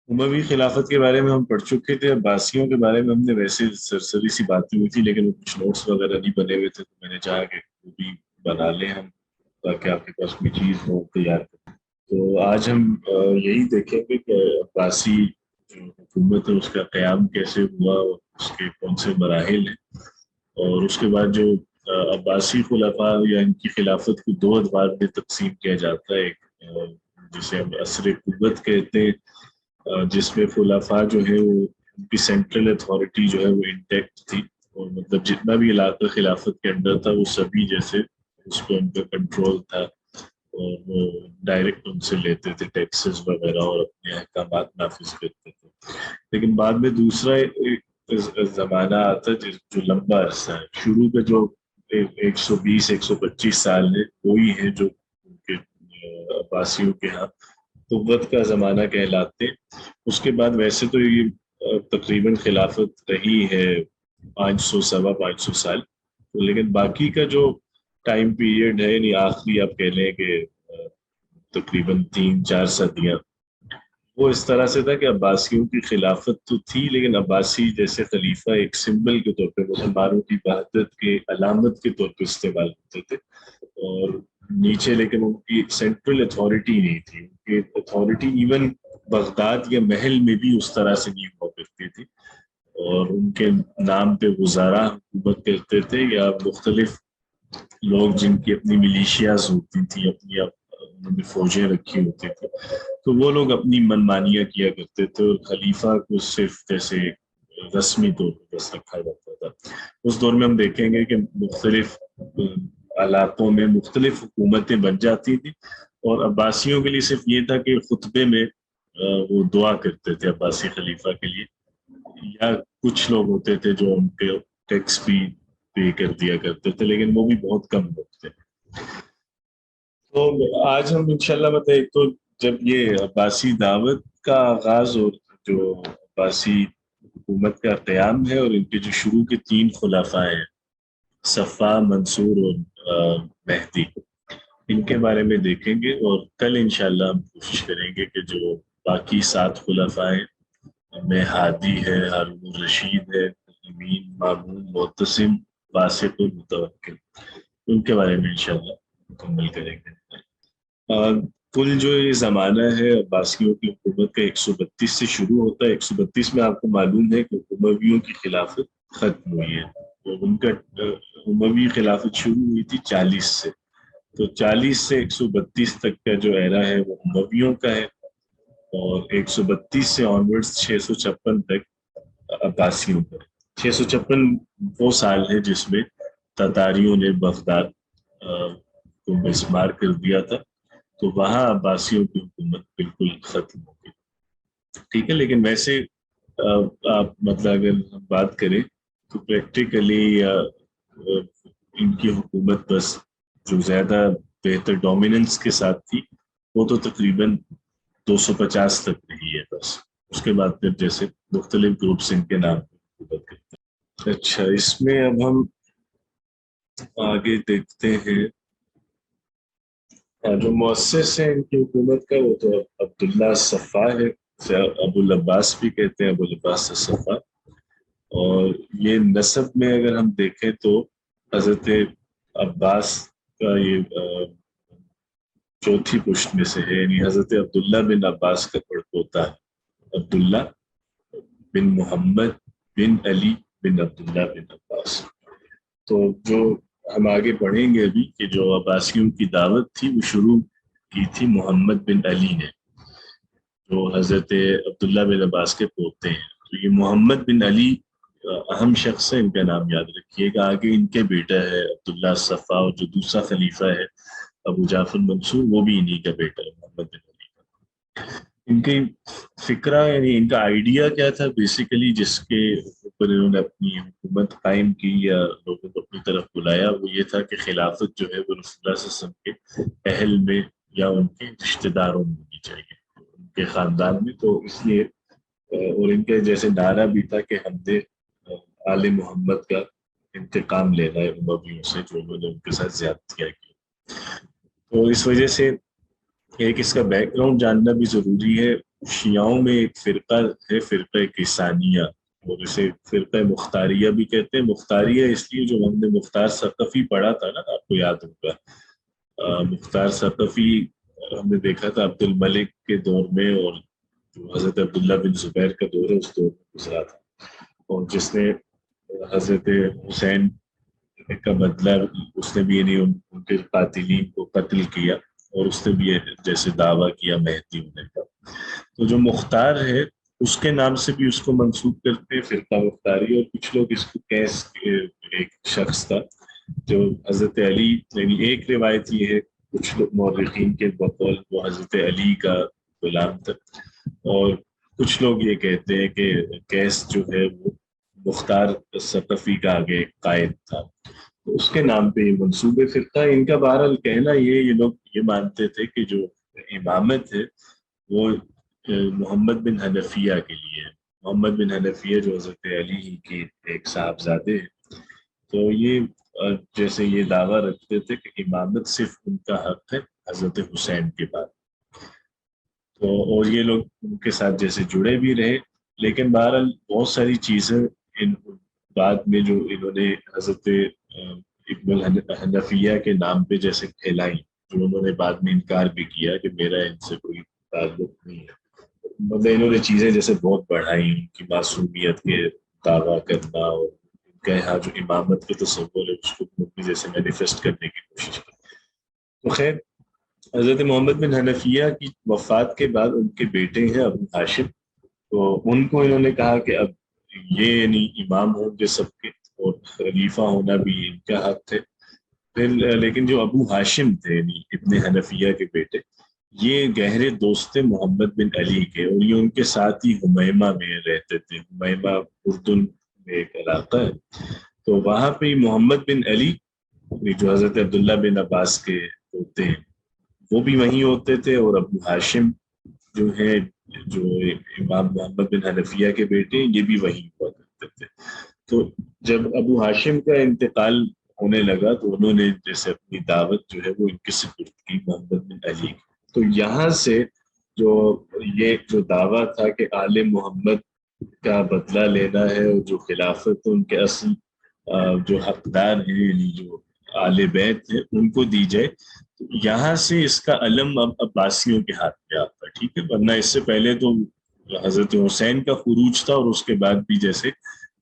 اموی خلافت کے بارے میں ہم پڑھ چکے تھے، عباسیوں کے بارے میں ہم نے ویسے سرسری سی باتیں ہوئی تھی، لیکن وہ کچھ نوٹس وغیرہ نہیں بنے ہوئے تھے، تو میں نے چاہا کہ وہ بھی بنا لیں ہم، تاکہ آپ کے پاس کوئی چیز ہو تیار کریں۔ تو آج ہم یہی دیکھیں گے کہ عباسی جو حکومت ہے اس کا قیام کیسے ہوا اور اس کے کون سے مراحل ہیں، اور اس کے بعد جو عباسی خلفاء یا ان کی خلافت کو دو ادوار میں تقسیم کیا جاتا ہے، ایک جسے ہم عصر قوت کہتے ہیں، جس میں خلفاء جو ہے وہ ان کی سینٹرل اتھارٹی جو ہے وہ انٹیکٹ تھی، اور مطلب جتنا بھی علاقہ خلافت کے اندر تھا وہ سبھی جیسے اس پہ ان کا کنٹرول تھا، اور وہ ڈائریکٹ ان سے لیتے تھے ٹیکسز وغیرہ اور اپنے احکامات نافذ کرتے تھے۔ لیکن بعد میں دوسرا ایک زمانہ آتا ہے جو لمبا عرصہ ہے، شروع کے جو 120 125 سال ہے وہی ہے جو ان کے عباسیوں کے ہاں قوت کا زمانہ کہلاتے ہیں۔ اس کے بعد ویسے تو یہ تقریباً خلافت رہی ہے 500 550 سال، لیکن باقی کا جو ٹائم پیریڈ ہے، یعنی آخری آپ کہہ لیں کہ تقریباً 3 4 صدیاں، وہ اس طرح سے تھا کہ عباسیوں کی خلافت تو تھی، لیکن عباسی جیسے خلیفہ ایک سمبل کے طور پہ، مسلمانوں کی وحدت کے علامت کے طور پہ استعمال ہوتے تھے، اور نیچے لیکن ان کی سینٹرل اتھارٹی نہیں تھی، ان کی اتھارٹی ایون بغداد یا محل میں بھی اس طرح سے نہیں ہوا کرتی تھی، اور ان کے نام پہ وزراء حکومت کرتے تھے، یا مختلف لوگ جن کی اپنی ملیشیاز ہوتی تھی، اپنی انہوں نے فوجیں رکھی ہوتی تھی، تو وہ لوگ اپنی منمانیاں کیا کرتے تھے، اور خلیفہ کو صرف جیسے رسمی طور پہ بس رکھا جاتا تھا۔ اس دور میں ہم دیکھیں گے کہ مختلف علاقوں میں مختلف حکومتیں بن جاتی تھیں، اور عباسیوں کے لیے صرف یہ تھا کہ خطبے میں وہ دعا کرتے تھے عباسی خلیفہ کے لیے، یا کچھ لوگ ہوتے تھے جو ان کے ٹیکس بھی پے کر دیا کرتے تھے، لیکن وہ بھی بہت کم لوگ تھے۔ تو آج ہم انشاءاللہ مطلب ایک تو جب یہ عباسی دعوت کا آغاز اور جو عباسی حکومت کا قیام ہے، اور ان کے جو شروع کے 3 خلفاء ہیں، صفا، منصور اور مہدی، ان کے بارے میں دیکھیں گے، اور کل انشاءاللہ ہم کوشش کریں گے کہ جو باقی 7 خلفاء ہیں، ان میں ہادی ہے، ہارون الرشید ہے، امین، مامون، معتصم، واسط اور متوکل، ان کے بارے میں انشاءاللہ مکمل کریں گے۔ کل جو یہ زمانہ ہے عباسیوں کی حکومت کا 132 سے شروع ہوتا ہے۔ 132 میں آپ کو معلوم ہے کہ امویوں کی خلافت ختم ہوئی ہے، تو ان کا اموی خلافت شروع ہوئی تھی 40 سے، تو 40 سے 132 تک کا جو ایرا ہے وہ امویوں کا ہے، اور 132 سے آنورڈز 656 تک عباسیوں کا ہے۔ 656 وہ سال ہے جس میں تتاریوں نے بغداد کو مسمار کر دیا تھا، تو وہاں عباسیوں کی حکومت بالکل ختم ہو گئی، ٹھیک ہے۔ لیکن ویسے آپ مطلب اگر ہم بات کریں تو پریکٹیکلی ان کی حکومت بس جو زیادہ بہتر ڈومیننس کے ساتھ تھی وہ تو تقریباً 250 تک رہی ہے بس، اس کے بعد پھر جیسے مختلف گروپس ان کے نام پہ حکومت کرتے ہیں۔ اچھا، اس میں اب ہم آگے دیکھتے ہیں، جو مؤسس ہے ان کی حکومت کا وہ تو عبداللہ صفا ہے، ابو العباس بھی کہتے ہیں، ابو العباس صفا، اور یہ نسب میں اگر ہم دیکھیں تو حضرت عباس کا یہ چوتھی پشت میں سے ہے، یعنی حضرت عبداللہ بن عباس کا پڑپوتا ہے، عبداللہ بن محمد بن علی بن عبداللہ بن عباس۔ تو جو ہم آگے پڑھیں گے ابھی کہ جو عباسیوں کی دعوت تھی وہ شروع کی تھی محمد بن علی نے، جو حضرت عبداللہ بن عباس کے پوتے ہیں۔ تو یہ محمد بن علی اہم شخص ہے، ان کا نام یاد رکھیے گا۔ آگے ان کے بیٹا ہے عبداللہ صفا، اور جو دوسرا خلیفہ ہے ابو جعفر منصور، وہ بھی انہی کا بیٹا ہے، محمد بن علی کا۔ ان کی فکرہ یعنی ان کا آئیڈیا کیا تھا بیسیکلی، جس کے اوپر انہوں نے اپنی حکومت قائم کی یا لوگوں کو اپنی طرف بلایا، وہ یہ تھا کہ خلافت جو ہے وہ رسول اللہ صلی اللہ علیہ وسلم کے اہل میں یا ان کے رشتہ داروں میں ہونی چاہیے، ان کے خاندان میں۔ تو اس لیے اور ان کے جیسے نعرہ بھی تھا کہ ہم نے آل محمد کا انتقام لینا ہے امویوں سے، جو انہوں نے ان کے ساتھ زیادتیاں کی۔ تو اس وجہ سے ایک اس کا بیک گراؤنڈ جاننا بھی ضروری ہے۔ شیعوں میں ایک فرقہ ہے، فرقہ کسانیہ، اور اسے فرقہ مختاریہ بھی کہتے ہیں۔ مختاریہ اس لیے، جو ہم نے مختار ثقفی پڑھا تھا نا، آپ کو یاد ہوگا، مختار ثقفی ہم نے دیکھا تھا عبد الملک کے دور میں، اور جو حضرت عبداللہ بن زبیر کا دور ہے اس دور میں گزرا تھا، اور جس نے حضرت حسین کا بدلہ، اس نے بھی یعنی ان کے قاتلین کو قتل کیا، اور اس نے بھی جیسے دعویٰ کیا مہدی ہونے کا۔ تو جو مختار ہے اس کے نام سے بھی اس کو منسوب کرتے ہیں، فرقہ مختاری، اور کچھ لوگ اس کو کیس، ایک شخص تھا جو حضرت علی، یعنی ایک روایت یہ ہے کچھ لوگ مورخین کے بقول وہ حضرت علی کا غلام تھا، اور کچھ لوگ یہ کہتے ہیں کہ کیس جو ہے وہ مختار ثقفی کا آگے قائد تھا، تو اس کے نام پہ یہ منصوبے فرقہ ہے۔ ان کا بہرحال کہنا یہ لوگ یہ مانتے تھے کہ جو امامت ہے وہ محمد بن حنفیہ کے لیے ہے، محمد بن حنفیہ جو حضرت علی ہی کی ایک صاحبزادے ہیں، تو یہ جیسے یہ دعویٰ رکھتے تھے کہ امامت صرف ان کا حق ہے حضرت حسین کے بعد، تو اور یہ لوگ ان کے ساتھ جیسے جڑے بھی رہے، لیکن بہرحال بہت ساری چیزیں ان بعد میں جو انہوں نے حضرت ابن الحنفیہ کے نام پہ جیسے پھیلائی، جو انہوں نے بعد میں انکار بھی کیا کہ میرا ان سے کوئی تعلق نہیں ہے، مطلب انہوں نے چیزیں جیسے بہت بڑھائی، ان کی معصومیت کے دعویٰ کرنا، اور ان کا یہاں جو امامت کے تصور ہے اس کو جیسے مینیفیسٹ کرنے کی کوشش کی۔ تو خیر، حضرت محمد بن حنفیہ کی وفات کے بعد ان کے بیٹے ہیں ابو ہاشم، تو ان کو انہوں نے کہا کہ اب یہ یعنی امام ہوں گے سب کے، اور خلیفہ ہونا بھی ان کا حق ہے۔ پھر لیکن جو ابو ہاشم تھے یعنی ابن حنفیہ کے بیٹے، یہ گہرے دوست تھے محمد بن علی کے، اور یہ ان کے ساتھ ہی حمیمہ میں رہتے تھے۔ حمیمہ اردن میں ایک علاقہ ہے، تو وہاں پہ محمد بن علی جو حضرت عبداللہ بن عباس کے ہوتے ہیں وہ بھی وہیں ہوتے تھے، اور ابو ہاشم جو ہے، جو امام محمد بن حنفیہ کے بیٹے، یہ بھی وہیں ہوا کرتے تھے۔ تو جب ابو ہاشم کا انتقال ہونے لگا تو انہوں نے جیسے اپنی دعوت جو ہے وہ ان کے سپرد کی محمد بن علی کی۔ تو یہاں سے جو یہ جو دعویٰ تھا کہ آل محمد کا بدلہ لینا ہے، اور جو خلافت ان کے اصل جو حقدار ہیں یعنی جو آل بیت ہیں ان کو دی جائے، تو یہاں سے اس کا علم اب عباسیوں کے ہاتھ میں آتا ہے، ٹھیک ہے، ورنہ اس سے پہلے تو حضرت حسین کا خروج تھا، اور اس کے بعد بھی جیسے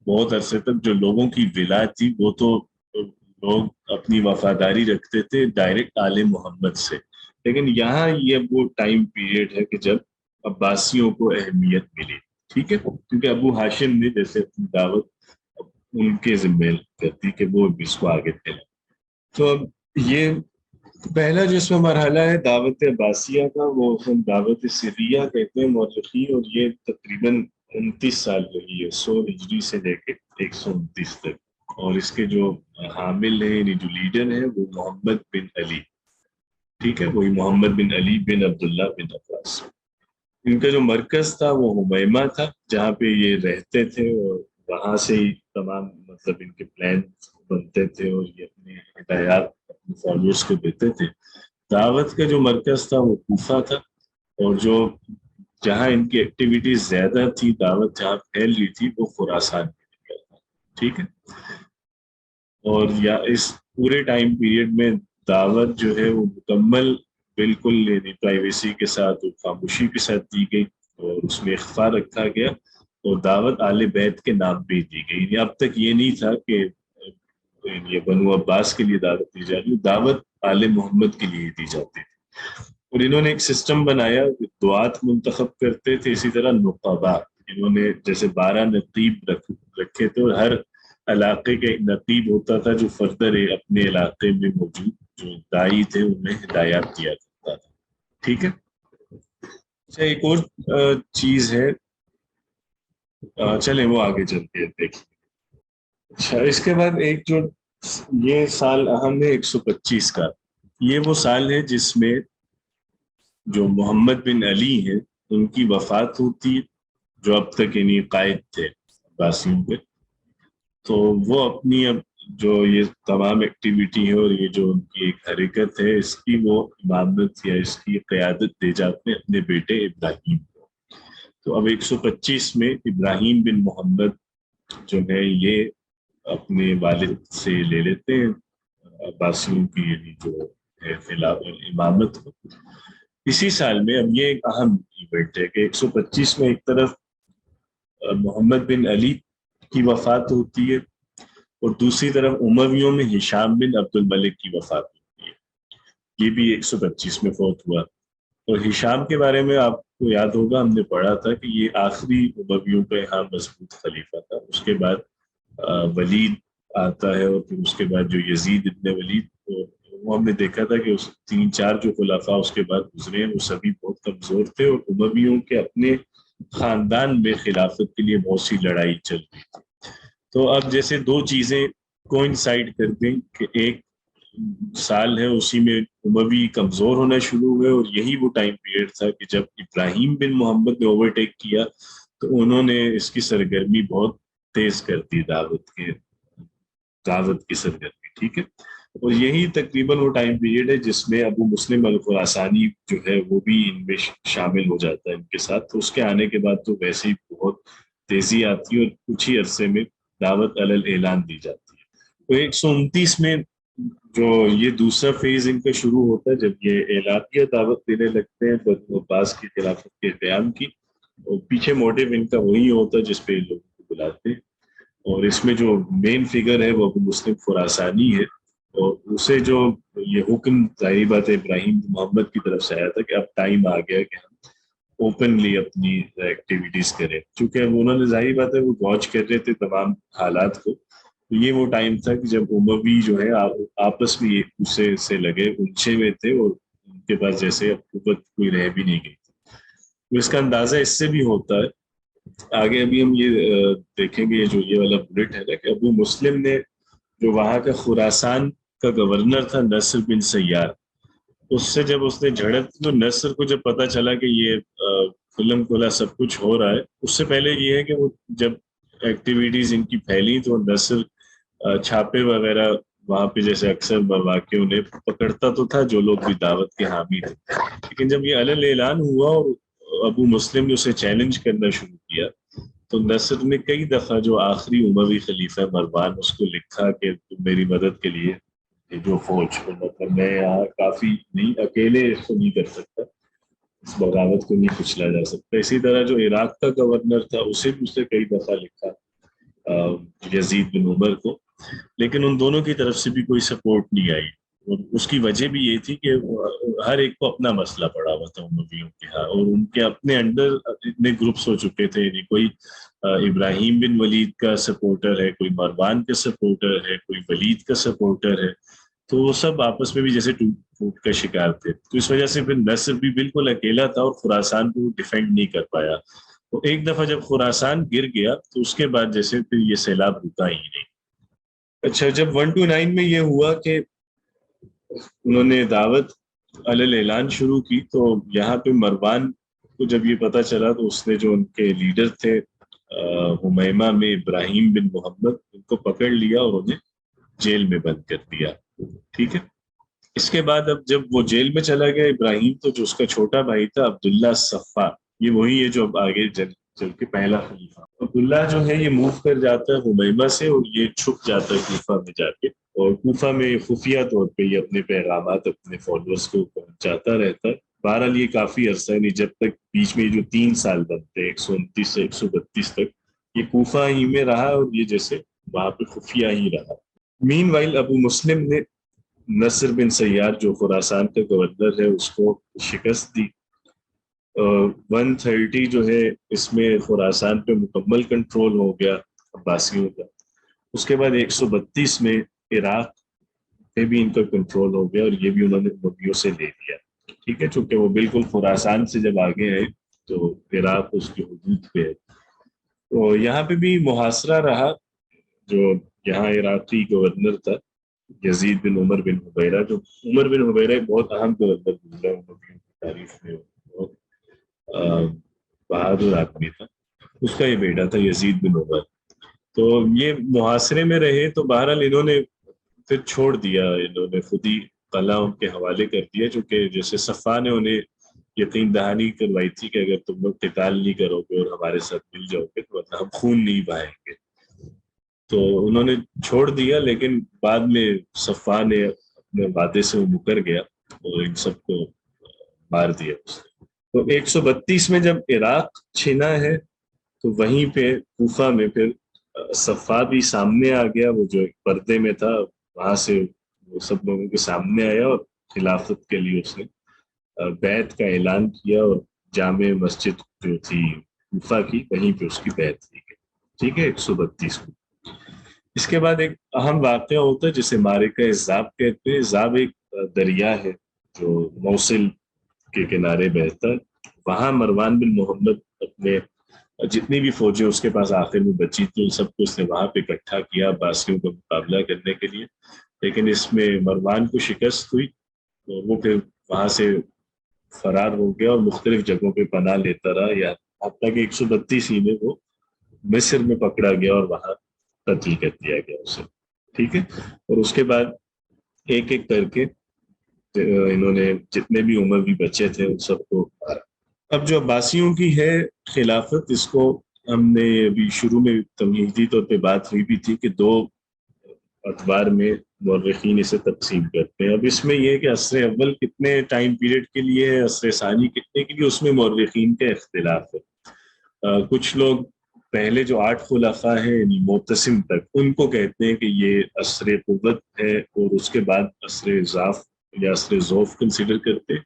بہت عرصے تک جو لوگوں کی ولا تھی وہ تو لوگ اپنی وفاداری رکھتے تھے ڈائریکٹ آل محمد سے، لیکن یہاں یہ وہ ٹائم پیریڈ ہے کہ جب عباسیوں کو اہمیت ملی، ٹھیک ہے، کیونکہ ابو ہاشم نے جیسے اپنی دعوت ان کے ذمہ کرتی کہ وہ اس کو آگے پھیلائیں۔ تو اب یہ پہلا جس میں مرحلہ ہے دعوت عباسیہ کا، وہ ہم دعوت سریہ کہتے ہیں مورخین، اور یہ تقریباً 29 سال رہی ہے، 100 ہجری سے لے کے 129 تک، اور اس کے جو حامل ہیں یعنی جو لیڈر ہیں وہ محمد بن علی، ٹھیک ہے، وہی محمد بن علی بن عبداللہ بن عباس۔ ان کا جو مرکز تھا وہ حمیمہ تھا جہاں پہ یہ رہتے تھے، اور وہاں سے ہی تمام مطلب ان کے پلان بنتے تھے، اور یہ اپنے ہدایات اپنے فالوورز کو دیتے تھے۔ دعوت کا جو مرکز تھا وہ کوفہ تھا، اور جو جہاں ان کی ایکٹیویٹیز زیادہ تھی، دعوت جہاں پھیل رہی تھی، وہ خراسان میں تھا، ٹھیک ہے، اور یا اس پورے ٹائم پیریڈ میں دعوت جو ہے وہ مکمل بالکل یعنی پرائیویسی کے ساتھ اور خاموشی کے ساتھ دی گئی، اور اس میں اخفا رکھا گیا، اور دعوت آل بیت کے نام پہ دی گئی، یعنی اب تک یہ نہیں تھا کہ یہ بنو عباس کے لیے دعوت دی جا رہی، دعوت آل محمد کے لیے دی جاتی تھی۔ اور انہوں نے ایک سسٹم بنایا، دعات منتخب کرتے تھے، اسی طرح نقبا، انہوں نے جیسے 12 نقیب رکھے تھے، اور ہر علاقے کا ایک نقیب ہوتا تھا جو فردر اپنے علاقے میں موجود جو دائی تھے انہیں ہدایات دیا کرتا تھا، ٹھیک ہے۔ اچھا، ایک اور چیز ہے، چلیں وہ آگے چلتے ہیں دیکھیں۔ اچھا، اس کے بعد ایک جو یہ سال اہم ہے 125 کا، یہ وہ سال ہے جس میں جو محمد بن علی ہیں ان کی وفات ہوتی ہے، جو اب تک یعنی قائد تھے عباسیوں کے، تو وہ اپنی اب جو یہ تمام ایکٹیویٹی ہے اور یہ جو ان کی ایک حرکت ہے، اس کی وہ امامت یا اس کی قیادت دے جاتے ہیں اپنے بیٹے ابراہیم کو۔ تو اب 125 میں ابراہیم بن محمد جو ہے یہ اپنے والد سے لے لیتے ہیں عباسیوں کی جو ہے خلاف امامت کو۔ اسی سال میں اب یہ ایک اہم ایونٹ ہے کہ 125 میں ایک طرف محمد بن علی کی وفات ہوتی ہے اور دوسری طرف امویوں میں ہشام بن عبد الملک کی وفات ہوتی ہے، یہ بھی 125 میں فوت ہوا۔ اور ہشام کے بارے میں آپ کو یاد ہوگا ہم نے پڑھا تھا کہ یہ آخری امویوں کا یہاں مضبوط خلیفہ تھا، اس کے بعد ولید آتا ہے اور پھر اس کے بعد جو یزید ابن ولید، وہ ہم نے دیکھا تھا کہ اس 3-4 جو خلفاء اس کے بعد گزرے ہیں وہ سبھی بہت کمزور تھے اور امویوں کے اپنے خاندان میں خلافت کے لیے بہت سی لڑائی چل رہی تھی۔ تو اب جیسے دو چیزیں کوئنسائڈ کر دیں کہ ایک سال ہے اسی میں اموی کمزور ہونا شروع ہوئے، اور یہی وہ ٹائم پیریڈ تھا کہ جب ابراہیم بن محمد نے اوورٹیک کیا تو انہوں نے اس کی سرگرمی بہت تیز کر دی، دعوت کی سرگرمی، ٹھیک ہے۔ اور یہی تقریباً وہ ٹائم پیریڈ ہے جس میں ابو مسلم الخراسانی جو ہے وہ بھی ان میں شامل ہو جاتا ہے ان کے ساتھ۔ تو اس کے آنے کے بعد تو ویسے ہی بہت تیزی آتی ہے اور کچھ ہی عرصے میں دعوت علی الاعلان دی جاتی ہے۔ تو 129 میں جو یہ دوسرا فیز ان کا شروع ہوتا ہے جب یہ اعلامیہ دعوت دینے لگتے ہیں بنو عباس کی خلافت کے قیام کی، اور پیچھے موٹیو ان کا وہی ہوتا ہے جس پہ ان لوگوں کو بلاتے ہیں، اور اس میں جو مین فگر ہے وہ ابو مسلم خراسانی ہے، اور اسے جو یہ حکم ظاہری بات ہے ابراہیم محمد کی طرف سے آیا تھا کہ اب ٹائم آ گیا کہ ہم اوپنلی اپنی ایکٹیویٹیز کریں، چونکہ اب انہوں نے ظاہری بات ہے وہ واچ کر رہے تھے تمام حالات کو۔ تو یہ وہ ٹائم تھا کہ جب اموی جو ہے آپس میں ایک دوسرے سے لگے الجھے ہوئے تھے اور ان کے پاس جیسے اب قوت کوئی رہ بھی نہیں گئی تھی۔ تو اس کا اندازہ اس سے بھی ہوتا ہے، آگے ابھی ہم یہ دیکھیں گے جو یہ والا بلٹ ہے نا، کہ ابو مسلم نے جو وہاں کا خراسان کا گورنر تھا نصر بن سیار، اس سے جب اس نے جھڑپ تو نصر کو جب پتا چلا کہ یہ کھلم کھلا سب کچھ ہو رہا ہے، اس سے پہلے یہ ہے کہ وہ جب ایکٹیویٹیز ان کی پھیلی تو نصر چھاپے وغیرہ وہاں پہ جیسے اکثر واقعوں نے پکڑتا تو تھا جو لوگ بھی دعوت کے حامی تھے، لیکن جب یہ علی اعلان ہوا اور ابو مسلم نے اسے چیلنج کرنا شروع کیا تو نصر نے کئی دفعہ جو آخری اموی خلیفہ مروان اس کو لکھا کہ تم میری مدد کے لیے جو فوج کو، مطلب میں یہاں کافی نہیں، اکیلے اس کو نہیں کر سکتا، اس بغاوت کو نہیں کچلا جا سکتا۔ اسی طرح جو عراق کا گورنر تھا اسے بھی اسے کئی دفعہ لکھا یزید بن عمر کو، لیکن ان دونوں کی طرف سے بھی کوئی سپورٹ نہیں آئی، اور اس کی وجہ بھی یہ تھی کہ ہر ایک کو اپنا مسئلہ پڑا ہوا تھا امویوں کے ہاں، اور ان کے اپنے انڈر اتنے گروپس ہو چکے تھے، یعنی کوئی ابراہیم بن ولید کا سپورٹر ہے، کوئی مروان کا سپورٹر ہے، کوئی ولید کا سپورٹر ہے، تو وہ سب آپس میں بھی جیسے ٹوٹ پھوٹ کا شکار تھے۔ تو اس وجہ سے پھر نصر بھی بالکل اکیلا تھا اور خراسان کو ڈیفینڈ نہیں کر پایا۔ تو ایک دفعہ جب خراسان گر گیا تو اس کے بعد جیسے پھر یہ سیلاب رکا ہی نہیں۔ اچھا، جب 129 میں یہ ہوا کہ انہوں نے دعوت علی الاعلان شروع کی تو یہاں پہ مروان کو جب یہ پتا چلا تو اس نے جو ان کے لیڈر تھے ہمیمہ میں ابراہیم بن محمد، ان کو پکڑ لیا اور انہیں جیل میں بند کر دیا، ٹھیک ہے۔ اس کے بعد اب جب وہ جیل میں چلا گیا ابراہیم، تو جو اس کا چھوٹا بھائی تھا عبداللہ صفا، یہ وہی ہے جو اب آگے چل کے پہلا خلیفہ، عبداللہ جو ہے یہ موو کر جاتا ہے ہمیمہ سے اور یہ چھپ جاتا ہے کوفہ میں جا کے، اور کوفہ میں خفیہ طور پہ یہ اپنے پیغامات اپنے فالوورز کو پہنچاتا رہتا ہے۔ بہرحال یہ کافی عرصہ ہے، نہیں جب تک بیچ میں جو 3 سال بنتے 129 سے 132 تک یہ کوفہ ہی میں رہا اور یہ جیسے وہاں پہ خفیہ ہی رہا۔ مین وائل ابو مسلم نے نصر بن سیار جو خراسان کا گورنر ہے اس کو شکست دی، 130 جو ہے اس میں خراسان پہ مکمل کنٹرول ہو گیا عباسیوں کا۔ اس کے بعد 132 میں عراق پہ بھی ان کا کنٹرول ہو گیا اور یہ بھی انہوں نے امویوں سے لے لیا، ٹھیک ہے، چونکہ وہ بالکل خراسان سے جب آگے آئے تو عراق اس کی حدود پہ ہے۔ تو یہاں پہ بھی محاصرہ رہا، جو یہاں عراقی گورنر تھا یزید بن عمر بن حبیرہ، جو عمر بن حبیرہ ایک بہت اہم گورنر گزرا امویوں کی تاریخ میں، بہت بہادر آدمی تھا، اس کا یہ بیٹا تھا یزید بن عمر۔ تو یہ محاصرے میں رہے تو بہرحال انہوں نے پھر چھوڑ دیا، انہوں نے خود ہی قلعہ ان کے حوالے کر دیا، چونکہ جیسے صفا نے انہیں یقین دہانی کروائی تھی کہ اگر تم لوگ قتال نہیں کرو گے اور ہمارے ساتھ مل جاؤ گے تو ورنہ ہم خون نہیں بہائیں گے. تو انہوں نے چھوڑ دیا، لیکن بعد میں صفوان نے اپنے وعدے سے وہ مکر گیا اور ان سب کو مار دیا اس نے. تو 132 میں جب عراق چھنا ہے تو وہیں پہ کوفہ میں پھر صفا بھی سامنے آ گیا، وہ جو ایک پردے میں تھا وہاں سے وہ سب لوگوں کے سامنے آیا اور خلافت کے لیے اس نے بیعت کا اعلان کیا، اور جامع مسجد جو تھی کوفہ کی وہیں پہ اس کی بیعت کی گئی. ٹھیک ہے، 132 کو. اس کے بعد ایک اہم واقعہ ہوتا ہے جسے معرکہ زاب کہتے ہیں. زاب ایک دریا ہے جو موصل کے کنارے بہتا ہے. وہاں مروان بن محمد اپنے جتنی بھی فوجیں اس کے پاس آخر میں بچی تھی ان سب کو اس نے وہاں پہ اکٹھا کیا عباسیوں کا مقابلہ کرنے کے لیے. لیکن اس میں مروان کو شکست ہوئی اور وہ پھر وہاں سے فرار ہو گیا اور مختلف جگہوں پہ پناہ لیتا رہا، یا حتیٰ کہ 132 ہی میں وہ مصر میں پکڑا گیا اور وہاں قتل کر دیا گیا اسے. ٹھیک ہے، اور اس کے بعد ایک ایک کر کے انہوں نے جتنے بھی اموی بچے تھے ان سب کو مارا. اب جو عباسیوں کی ہے خلافت، اس کو ہم نے ابھی شروع میں تمہیدی طور پہ بات ہوئی بھی تھی کہ دو ادوار میں مورخین اسے تقسیم کرتے ہیں. اب اس میں یہ ہے کہ عصر اول کتنے ٹائم پیریڈ کے لیے ہے، عصر ثانی کتنے کے لیے، اس میں مورخین کا اختلاف ہے. کچھ لوگ پہلے جو 8 خلفاء ہیں یعنی معتصم تک، ان کو کہتے ہیں کہ یہ عصر قوت ہے، اور اس کے بعد عصر ضعف یا عصر ذوف کنسیڈر کرتے ہیں.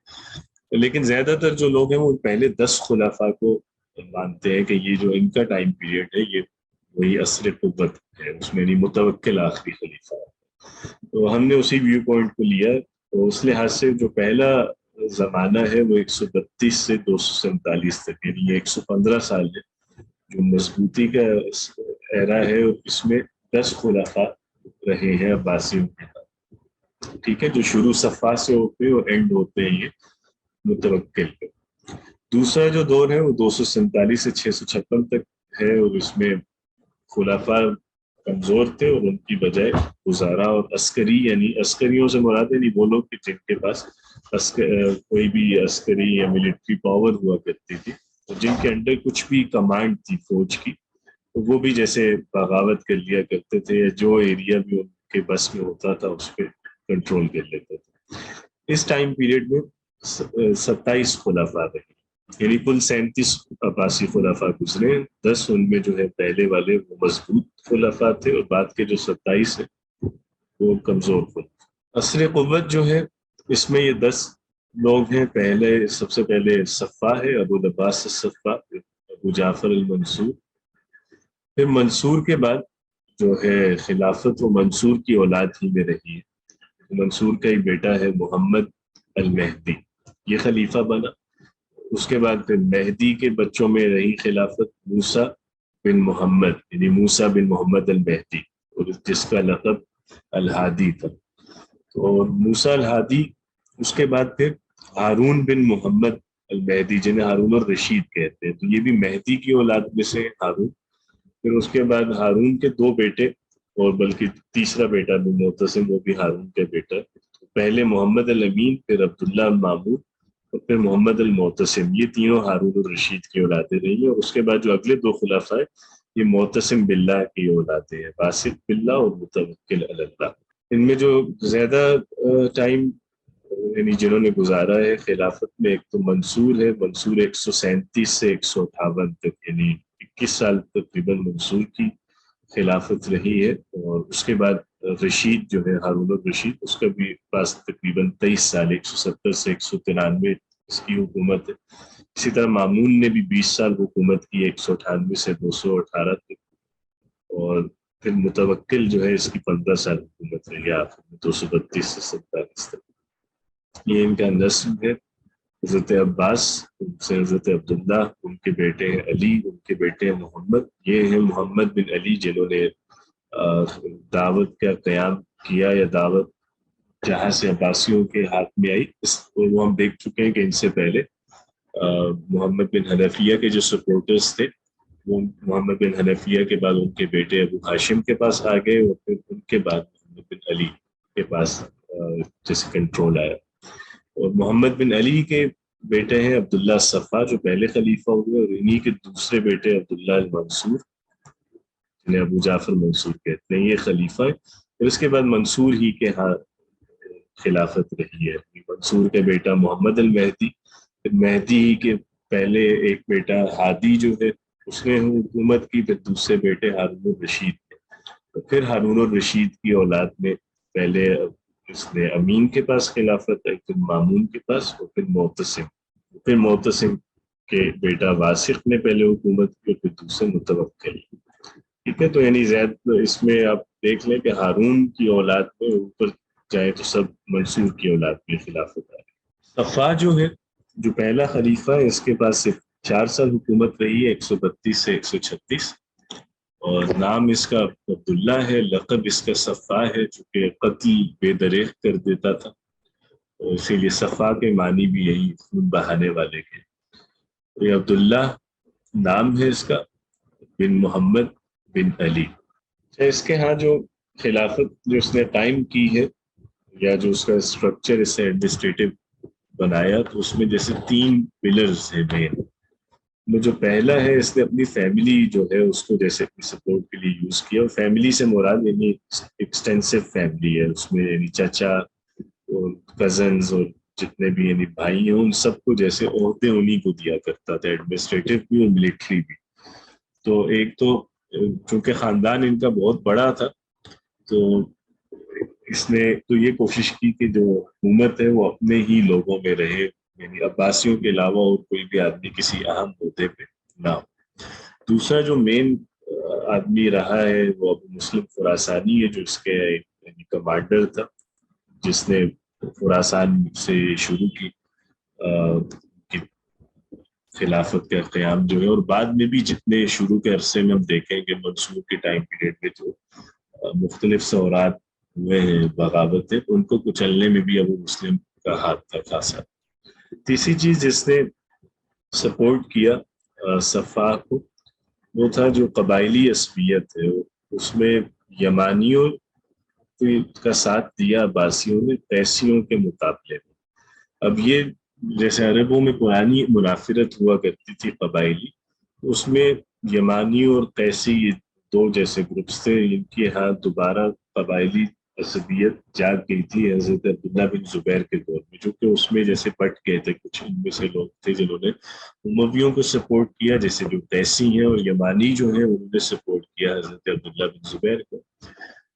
لیکن زیادہ تر جو لوگ ہیں وہ پہلے 10 خلفاء کو مانتے ہیں کہ یہ جو ان کا ٹائم پیریڈ ہے یہ وہی عصر قوت ہے، اس میں نہیں متوکل آخری خلیفہ ہے. تو ہم نے اسی ویو پوائنٹ کو لیا. تو اس لحاظ سے جو پہلا زمانہ ہے وہ 132 سے 247 تک، یعنی یہ 115 سال ہے جو مضبوطی کا ایرا ہے، اور اس میں 10 خلفاء رہے ہیں عباسیوں کے. ٹھیک ہے، جو شروع صفا سے ہوتے ہیں اور اینڈ ہوتے ہیں یہ متوکل پہ. دوسرا جو دور ہے وہ 247 سے 656 تک ہے، اور اس میں خلفاء کمزور تھے اور ان کی بجائے گزارا اور عسکری، یعنی عسکریوں سے مراد نہیں وہ لوگ کہ جن کے پاس کوئی بھی عسکری یا ملٹری پاور ہوا کرتی تھی، جن کے انڈر کچھ بھی کمانڈ تھی فوج کی، تو وہ بھی جیسے بغاوت کر لیا کرتے تھے، یا جو ایریا بھی ان کے بس میں ہوتا تھا اس پہ کنٹرول کر لیتے تھے. اس ٹائم پیریڈ میں 27 خلفاء رہے، یعنی کل 37 عباسی خلفاء گزرے. 10 ان میں جو ہے پہلے والے وہ مضبوط خلفاء تھے، اور بعد کے جو 27 ہیں وہ کمزور خلفاء. عصر قوت جو ہے اس میں یہ 10 لوگ ہیں. سب سے پہلے صفا ہے، ابو العباس الصفا، ابو جعفر المنصور. پھر منصور کے بعد جو ہے خلافت وہ منصور کی اولاد ہی میں رہی ہے. منصور کا ایک بیٹا ہے محمد المہدی، یہ خلیفہ بنا. اس کے بعد پھر مہدی کے بچوں میں رہی خلافت موسیٰ بن محمد، یعنی موسیٰ بن محمد المہدی، اور جس کا لقب الہادی تھا. تو موسیٰ الہادی، اس کے بعد پھر ہارون بن محمد المہدی جنہیں ہارون الرشید کہتے ہیں، تو یہ بھی مہدی کی اولاد میں سے ہارون. پھر اس کے بعد ہارون کے 2 بیٹے، اور بلکہ تیسرا بیٹا بھی معتصم، وہ بھی ہارون کا بیٹا. پہلے محمد الامین، پھر عبداللہ المامون، اور پھر محمد المعتصم. یہ تینوں ہارون الرشید کی اولادیں رہی ہیں. اور اس کے بعد جو اگلے 2 خلفاء ہیں یہ معتصم باللہ کی اولادیں ہیں، باسط باللہ اور متوکل علی اللہ. ان میں جو زیادہ ٹائم یعنی جنہوں نے گزارا ہے خلافت میں، ایک تو منصور ہے. منصور 137 سے 158 تک، یعنی 21 سال تقریباً منصور کی خلافت رہی ہے. اور اس کے بعد رشید جو ہے ہارون الرشید، اس کا بھی پاس تقریباً 23 سال، 170 سے 193 اس کی حکومت ہے. اسی طرح مامون نے بھی 20 سال حکومت کی، 198 سے 218 تک. اور پھر متوکل جو ہے اس کی 15 سال حکومت رہی آخر میں، 232 سے 47 تک. یہ ان کا نسل ہے. حضرت عباس، ان سے حضرت عبداللہ، ان کے بیٹے ہیں علی، ان کے بیٹے ہیں محمد. یہ ہیں محمد بن علی جنہوں نے دعوت کا قیام کیا، یا دعوت جہاں سے عباسیوں کے ہاتھ میں آئی. وہ ہم دیکھ چکے ہیں کہ ان سے پہلے محمد بن حنفیہ کے جو سپورٹرز تھے وہ محمد بن حنفیہ کے بعد ان کے بیٹے ابو ہاشم کے پاس آ گئے، اور پھر ان کے بعد محمد بن علی کے پاس جیسے کنٹرول آیا. اور محمد بن علی کے بیٹے ہیں عبداللہ صفا جو پہلے خلیفہ ہوئے، اور انہی کے دوسرے بیٹے عبداللہ المنصور جنہیں ابو جعفر منصور کہتے ہیں، یہ خلیفہ ہے۔ اور اس کے بعد منصور ہی کے ہاں خلافت رہی ہے۔ منصور کا بیٹا محمد المہدی، پھر مہدی ہی کے پہلے ایک بیٹا ہادی جو ہے اس نے حکومت کی، پھر دوسرے بیٹے ہارون الرشید نے، تو پھر ہارون الرشید کی اولاد میں پہلے اس نے امین کے پاس خلافت ہے، پھر مامون کے پاس، اور پھر معتصم کے بیٹا واسق نے پہلے حکومت کی، اور پھر دوسرے متوکل۔ ٹھیک ہے، تو یعنی زید اس میں آپ دیکھ لیں کہ ہارون کی اولاد میں اوپر جائے تو سب منصور کی اولاد میں خلافت آ رہی۔ صفا جو ہے، جو پہلا خلیفہ ہے، اس کے پاس صرف 4 سال حکومت رہی ہے، 132 سے 136، اور نام اس کا عبداللہ ہے، لقب اس کا صفا ہے، جو کہ قتل بے دریغ کر دیتا تھا، اور اسی لیے صفا کے معنی بھی یہی خون بہانے والے کے۔ یہ عبداللہ نام ہے اس کا، بن محمد بن علی۔ اس کے ہاں جو خلافت جو اس نے قائم کی ہے، یا جو اس کا اسٹرکچر اس سے ایڈمنسٹریٹو بنایا، تو اس میں جیسے 3 پلرز ہیں مین۔ وہ جو پہلا ہے، اس نے اپنی فیملی جو ہے اس کو جیسے اپنی سپورٹ کے لیے یوز کیا، اور فیملی سے مراد یعنی ایکسٹینسو فیملی ہے، اس میں یعنی چچا اور کزنز اور جتنے بھی یعنی بھائی ہیں، ان سب کو جیسے عہدے انہی کو دیا کرتا تھا، ایڈمنسٹریٹو بھی اور ملٹری بھی۔ تو ایک تو چونکہ خاندان ان کا بہت بڑا تھا، تو اس نے تو یہ کوشش کی کہ جو حکومت ہے وہ اپنے ہی لوگوں میں رہے، یعنی عباسیوں کے علاوہ اور کوئی بھی آدمی کسی اہم عہدے پہ نہ ہو۔ دوسرا جو مین آدمی رہا ہے وہ ابو مسلم خراسانی ہے، جو اس کے یعنی کمانڈر تھا، جس نے خراسان سے شروع کی خلافت کا قیام جو ہے، اور بعد میں بھی جتنے شروع کے عرصے میں ہم دیکھیں گے منصور کے ٹائم پیریڈ میں جو مختلف ثورات ہوئے ہیں، بغاوتیں، ان کو کچلنے میں بھی ابو مسلم کا ہاتھ تھا خاصا۔ تیسری چیز جس نے سپورٹ کیا صفا کو، وہ تھا جو قبائلی عصبیت ہے، اس میں یمانیوں کا ساتھ دیا عباسیوں نے قیسیوں کے مقابلے میں۔ اب یہ جیسے عربوں میں پرانی منافرت ہوا کرتی تھی قبائلی، اس میں یمانی اور قیسی یہ 2 جیسے گروپس تھے، ان کے ہاں دوبارہ قبائلی عصبیت جاگ گئی تھی حضرت عبداللہ بن زبیر کے دور میں، جو کہ اس میں جیسے پٹ گئے تھے کچھ ان میں سے لوگ تھے جنہوں نے امویوں کو سپورٹ کیا، جیسے جو قیسی ہیں، اور یمانی جو ہیں انہوں نے سپورٹ کیا حضرت عبداللہ بن زبیر کو۔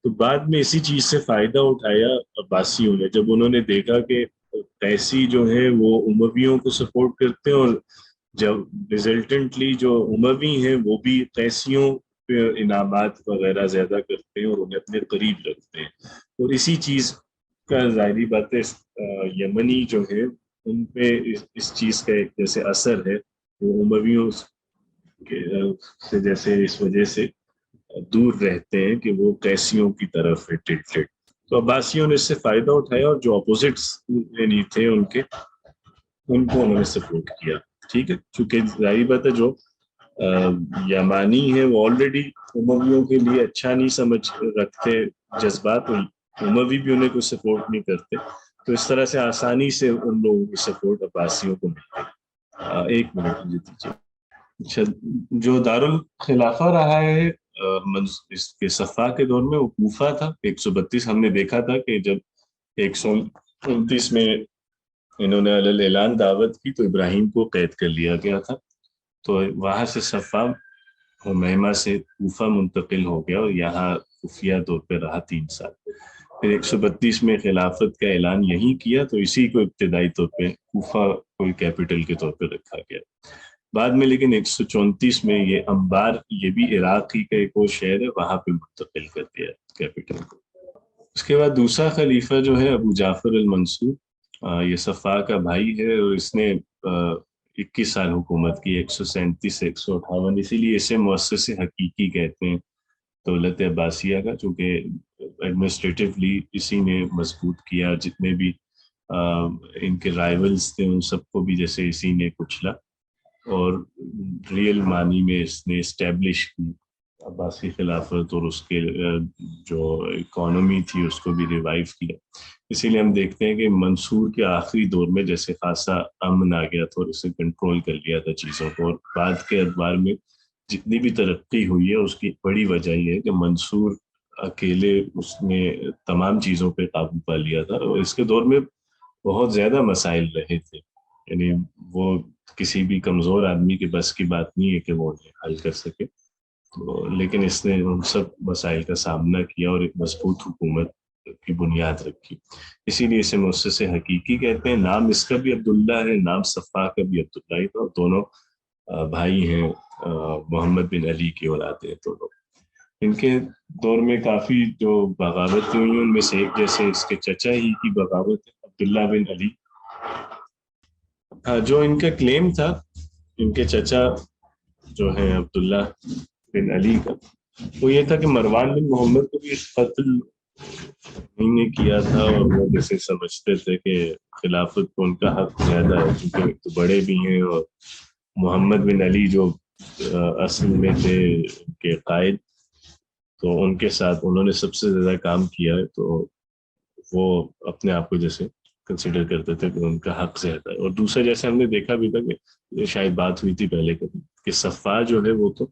تو بعد میں اسی چیز سے فائدہ اٹھایا عباسیوں نے، جب انہوں نے دیکھا کہ قیسی جو ہے وہ امویوں کو سپورٹ کرتے ہیں، اور جب ریزلٹنٹلی جو اموی ہیں وہ بھی قیسیوں پہ انعامات وغیرہ زیادہ کرتے ہیں اور انہیں اپنے قریب رکھتے ہیں، اور اسی چیز کا ظاہری بات ہے یمنی جو ہے ان پہ اس چیز کا ایک جیسے اثر ہے، وہ امویوں سے جیسے اس وجہ سے دور رہتے ہیں کہ وہ قیسیوں کی طرف ہے ٹلٹڈ۔ تو عباسیوں نے اس سے فائدہ اٹھایا، اور جو اپوزٹس یعنی تھے ان کے، ان کو انہوں نے سپورٹ کیا۔ ٹھیک ہے، چونکہ ظاہری بات ہے جو یمانی ہے وہ آلریڈی امویوں کے لیے اچھا نہیں سمجھ رکھتے جذبات، اموی بھی انہیں کوئی سپورٹ نہیں کرتے، تو اس طرح سے آسانی سے ان لوگوں کی سپورٹ عباسیوں کو ملتی۔ 1 منٹ مجھے دیجیے۔ اچھا، جو دارالخلافہ رہا ہے اس کے صفا کے دور میں، وہ کوفہ تھا۔ 132 ہم نے دیکھا تھا کہ جب 129 میں انہوں نے علی اعلان دعوت کی تو ابراہیم کو قید کر لیا گیا تھا، تو وہاں سے صفا حمیمہ سے کوفہ منتقل ہو گیا، اور یہاں خفیہ طور پہ رہا 3 سال۔ پھر 132 میں خلافت کا اعلان یہی کیا، تو اسی کو ابتدائی طور پہ کوفہ کوئی کیپٹل کے طور پہ رکھا گیا۔ بعد میں لیکن 134 میں یہ انبار، یہ بھی عراق ہی کا ایک اور شہر ہے، وہاں پہ منتقل کر دیا کیپٹل کو۔ اس کے بعد دوسرا خلیفہ جو ہے ابو جعفر المنصور، یہ صفا کا بھائی ہے، اور اس نے 21 سال حکومت کی، 137 سے 158، اسی لیے اسے مؤسس حقیقی کہتے ہیں دولت عباسیہ کا، چونکہ ایڈمنسٹریٹولی اسی نے مضبوط کیا، جتنے بھی ان کے رائیولز تھے ان سب کو بھی جیسے اسی نے کچلا، اور ریئل معنی میں اس نے اسٹیبلش کی عباسی خلافت اور اس کے جو اکانومی تھی اس کو بھی ریوائیو کیا. اسی لیے ہم دیکھتے ہیں کہ منصور کے آخری دور میں جیسے خاصا امن آ گیا تھا اور اسے کنٹرول کر لیا تھا چیزوں کو, اور بعد کے ادوار میں جتنی بھی ترقی ہوئی ہے اس کی بڑی وجہ یہ ہے کہ منصور اکیلے اس نے تمام چیزوں پہ قابو پا لیا تھا. اور اس کے دور میں بہت زیادہ مسائل رہے تھے, یعنی وہ کسی بھی کمزور آدمی کے بس کی بات نہیں ہے کہ وہ انہیں حل کر سکے. تو لیکن اس نے ان سب مسائل کا سامنا کیا اور ایک مضبوط حکومت کی بنیاد رکھی. اسی لیے اسے مؤسس حقیقی کہتے ہیں. نام اس کا بھی عبداللہ ہے, نام صفا کا بھی عبداللہ ہی تھا. دونوں بھائی ہیں, محمد بن علی کی اولاد ہیں دونوں. ان کے دور میں کافی جو بغاوتیں ہوئی ان میں سے ایک جیسے اس کے چچا ہی کی بغاوت ہے عبداللہ بن علی. جو ان کا کلیم تھا, ان کے چچا جو ہیں عبداللہ بن علی کا, وہ یہ تھا کہ مروان بن محمد کو بھی قتل انہوں نے کیا تھا, اور وہ جیسے سمجھتے تھے کہ خلافت کو ان کا حق زیادہ ہے کیونکہ تو بڑے بھی ہیں, اور محمد بن علی جو اصل میں تھے کے قائد, تو ان کے ساتھ انہوں نے سب سے زیادہ کام کیا ہے, تو وہ اپنے آپ کو جیسے کنسیڈر کرتے تھے کہ ان کا حق زیادہ ہے. اور دوسرا جیسے ہم نے دیکھا بھی تھا کہ یہ شاید بات ہوئی تھی پہلے کبھی کہ صفا جو ہے وہ تو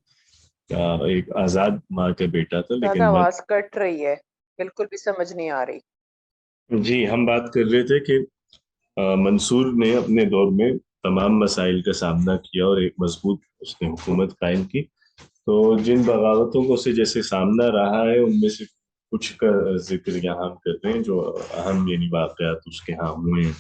ایک آزاد ماں کا بیٹا تھا, زیادہ لیکن آواز کٹ رہی ہے, بالکل بھی سمجھ نہیں آ رہی. جی ہم بات کر رہے تھے کہ منصور نے اپنے دور میں تمام مسائل کا سامنا کیا اور ایک مضبوط اس نے حکومت قائم کی. تو جن بغاوتوں کو سے جیسے سامنا رہا ہے ان میں سے کچھ کا ذکر یہاں ہم کرتے ہیں جو اہم یعنی واقعات اس کے ہاں ہوئے ہیں.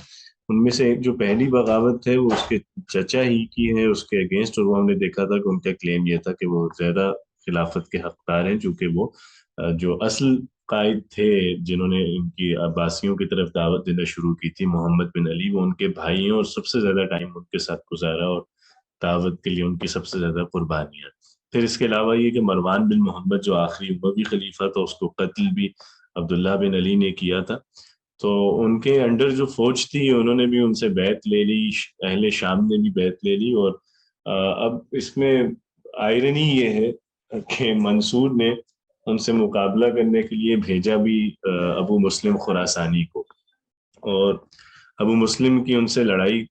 ان میں سے ایک جو پہلی بغاوت ہے وہ اس کے چچا ہی کی ہے, اس کے اگینسٹ, اور وہ ہم نے دیکھا تھا کہ ان کا کلیم یہ تھا کہ وہ زیادہ خلافت کے حقدار ہیں چونکہ وہ جو اصل قائد تھے جنہوں نے ان کی عباسیوں کی طرف دعوت دینا شروع کی تھی, محمد بن علی, وہ ان کے بھائی ہیں اور سب سے زیادہ ٹائم ان کے ساتھ گزارا اور دعوت کے لیے ان کی سب سے زیادہ قربانیاں. پھر اس کے علاوہ یہ کہ مروان بن محمد جو آخری اموی خلیفہ تھا اس کو قتل بھی عبداللہ بن علی نے کیا تھا. تو ان کے انڈر جو فوج تھی انہوں نے بھی ان سے بیعت لے لی, اہل شام نے بھی بیعت لے لی. اور اب اس میں آئرنی یہ ہے کہ منصور نے ان سے مقابلہ کرنے کے لیے بھیجا بھی ابو مسلم خراسانی کو, اور ابو مسلم کی ان سے لڑائی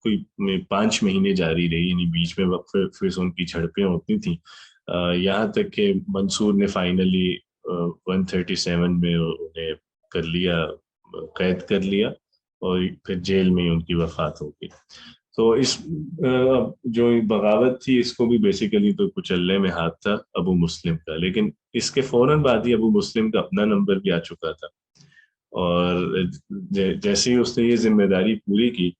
کوئی 5 مہینے جاری رہی, یعنی بیچ میں وقفے پھر ان کی جھڑپیں ہوتی تھیں, یہاں تک کہ منصور نے فائنلی 137 میں انہیں کر لیا, قید کر لیا, اور پھر جیل میں ان کی وفات ہو گئی. تو اس جو بغاوت تھی اس کو بھی بیسیکلی تو کچلنے میں ہاتھ تھا ابو مسلم کا, لیکن اس کے فوراً بعد ہی ابو مسلم کا اپنا نمبر بھی آ چکا تھا, اور جیسے ہی اس نے یہ ذمہ داری پوری کی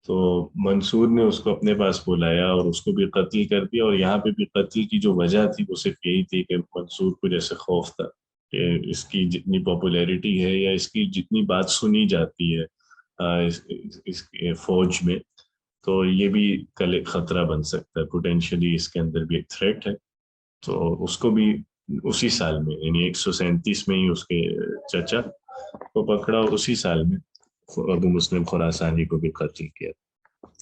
تو منصور نے اس کو اپنے پاس بلایا اور اس کو بھی قتل کر دیا. اور یہاں پہ بھی قتل کی جو وجہ تھی وہ صرف یہی تھی کہ منصور کو جیسے خوف تھا کہ اس کی جتنی پاپولیرٹی ہے یا اس کی جتنی بات سنی جاتی ہے اس فوج میں, تو یہ بھی کل ایک خطرہ بن سکتا ہے, پوٹینشلی اس کے اندر بھی ایک تھریٹ ہے. تو اس کو بھی اسی سال میں یعنی 137 میں ہی اس کے چچا کو پکڑا, اور اسی سال میں ابو مسلم خراسانی کو بھی قتل کیا.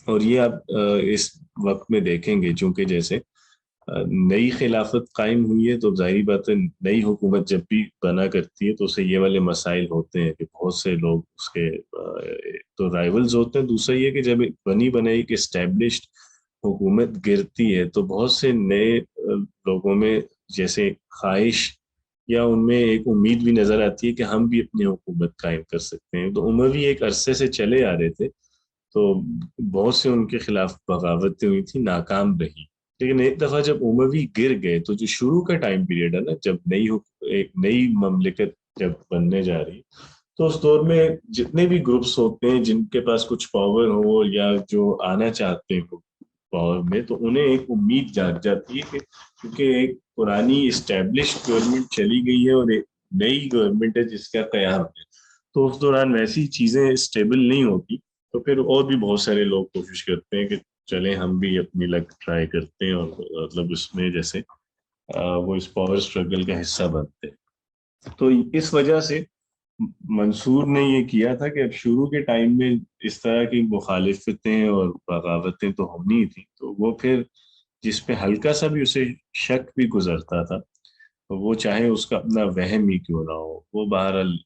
اور یہ آپ اس وقت میں دیکھیں گے چونکہ جیسے نئی خلافت قائم ہوئی ہے تو ظاہری بات ہے نئی حکومت جب بھی بنا کرتی ہے تو اسے یہ والے مسائل ہوتے ہیں کہ بہت سے لوگ اس کے تو رائیولز ہوتے ہیں. دوسرا یہ کہ جب بنی بنائی کہ اسٹیبلشڈ حکومت گرتی ہے تو بہت سے نئے لوگوں میں جیسے خواہش یا ان میں ایک امید بھی نظر آتی ہے کہ ہم بھی اپنی حکومت قائم کر سکتے ہیں. تو اموی ایک عرصے سے چلے آ رہے تھے تو بہت سے ان کے خلاف بغاوتیں ہوئی تھی, ناکام رہی. لیکن ایک دفعہ جب اموی گر گئے تو جو شروع کا ٹائم پیریڈ ہے نا, جب ایک نئی مملکت جب بننے جا رہی, تو اس دور میں جتنے بھی گروپس ہوتے ہیں جن کے پاس کچھ پاور ہو یا جو آنا چاہتے ہو پاور میں, تو انہیں ایک امید جاگ جاتی ہے کہ کیونکہ ایک پرانی اسٹیبلشڈ گورنمنٹ چلی گئی ہے اور ایک نئی گورنمنٹ ہے جس کا قیام ہے, تو اس دوران ویسی چیزیں اسٹیبل نہیں ہوتی. تو پھر اور بھی بہت سارے لوگ کوشش کرتے ہیں کہ چلیں ہم بھی اپنی لک ٹرائی کرتے ہیں, اور مطلب اس میں جیسے وہ اس پاور اسٹرگل کا حصہ بنتے ہیں. تو اس وجہ سے منصور نے یہ کیا تھا کہ اب شروع کے ٹائم میں اس طرح کی مخالفتیں اور بغاوتیں تو ہونی تھی, تو وہ پھر جس پہ ہلکا سا بھی اسے شک بھی گزرتا تھا وہ چاہے اس کا اپنا وہم ہی کیوں نہ ہو، وہ بہرحال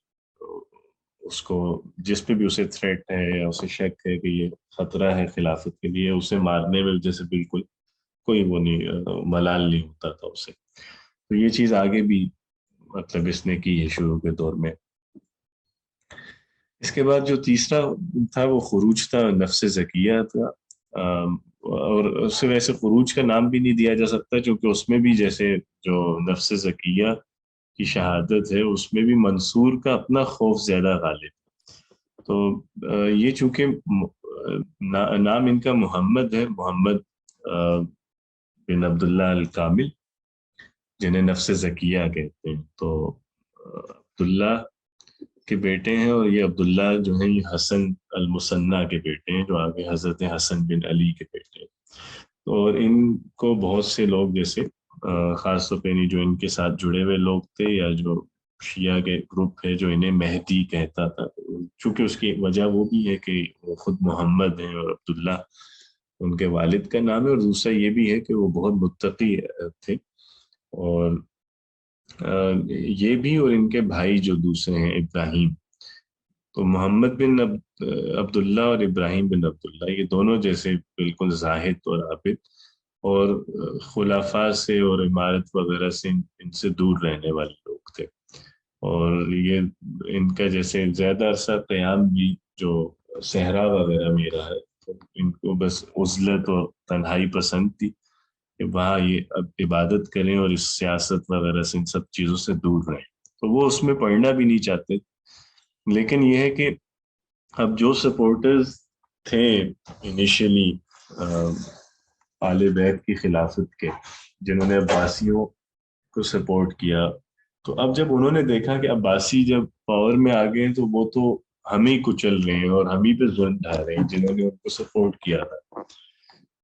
اس کو جس پہ بھی اسے تھریٹ ہے یا اسے شک ہے کہ یہ خطرہ ہے خلافت کے لیے، اسے مارنے میں جیسے بالکل کوئی وہ نہیں ملال نہیں ہوتا تھا اسے. تو یہ چیز آگے بھی مطلب اس نے کی ہے شروع کے دور میں. اس کے بعد جو تیسرا تھا وہ خروج تھا، نفس زکیہ تھا. اور اسے ویسے خروج کا نام بھی نہیں دیا جا سکتا، کیونکہ اس میں بھی جیسے جو نفس زکیہ کی شہادت ہے اس میں بھی منصور کا اپنا خوف زیادہ غالب. تو یہ چونکہ نام ان کا محمد ہے، محمد بن عبداللہ الکامل، جنہیں نفس زکیہ کہتے ہیں. تو عبداللہ کے بیٹے ہیں، اور یہ عبداللہ جو ہیں یہ حسن المثنیٰ کے بیٹے ہیں، جو آگے حضرت حسن بن علی کے بیٹے ہیں. اور ان کو بہت سے لوگ جیسے خاص طور پہ جو ان کے ساتھ جڑے ہوئے لوگ تھے، یا جو شیعہ کے گروپ ہے جو انہیں مہدی کہتا تھا، چونکہ اس کی وجہ وہ بھی ہے کہ وہ خود محمد ہیں اور عبداللہ ان کے والد کا نام ہے، اور دوسرا یہ بھی ہے کہ وہ بہت متقی تھے. اور یہ بھی اور ان کے بھائی جو دوسرے ہیں ابراہیم، تو محمد بن عبداللہ اور ابراہیم بن عبداللہ یہ دونوں جیسے بالکل زاہد اور عابد اور خلافاء سے اور عمارت وغیرہ سے ان سے دور رہنے والے لوگ تھے. اور یہ ان کا جیسے زیادہ عرصہ قیام بھی جو صحرا وغیرہ میں رہا ہے، تو ان کو بس عزلت اور تنہائی پسند تھی کہ وہاں یہ اب عبادت کریں اور اس سیاست وغیرہ سے ان سب چیزوں سے دور رہیں. تو وہ اس میں پڑھنا بھی نہیں چاہتے. لیکن یہ ہے کہ اب جو سپورٹرز تھے انیشلی آل بیت کی خلافت کے، جنہوں نے عباسیوں کو سپورٹ کیا، تو اب جب انہوں نے دیکھا کہ عباسی جب پاور میں آ گئے تو وہ تو ہم ہی کچل رہے ہیں اور ہم ہی پہ ظلم ڈھا رہے ہیں جنہوں نے ان کو سپورٹ کیا تھا.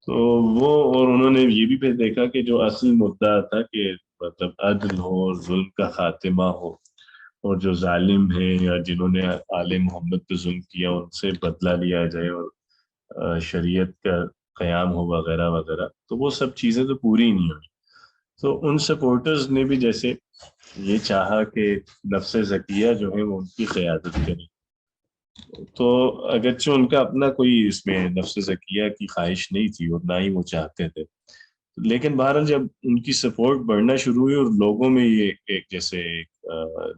تو وہ اور انہوں نے یہ بھی پھر دیکھا کہ جو اصل مدعا تھا کہ مطلب عدل ہو اور ظلم کا خاتمہ ہو، اور جو ظالم ہیں یا جنہوں نے آل محمد پہ ظلم کیا ان سے بدلہ لیا جائے اور شریعت کا قیام ہو وغیرہ وغیرہ، تو وہ سب چیزیں تو پوری نہیں ہوئی. تو ان سپورٹرز نے بھی جیسے یہ چاہا کہ نفس زکیہ جو ہے وہ ان کی قیادت کریں. تو اگرچہ ان کا اپنا کوئی اس میں نفس زکیہ کی خواہش نہیں تھی اور نہ ہی وہ چاہتے تھے، لیکن بہرحال جب ان کی سپورٹ بڑھنا شروع ہوئی اور لوگوں میں یہ ایک جیسے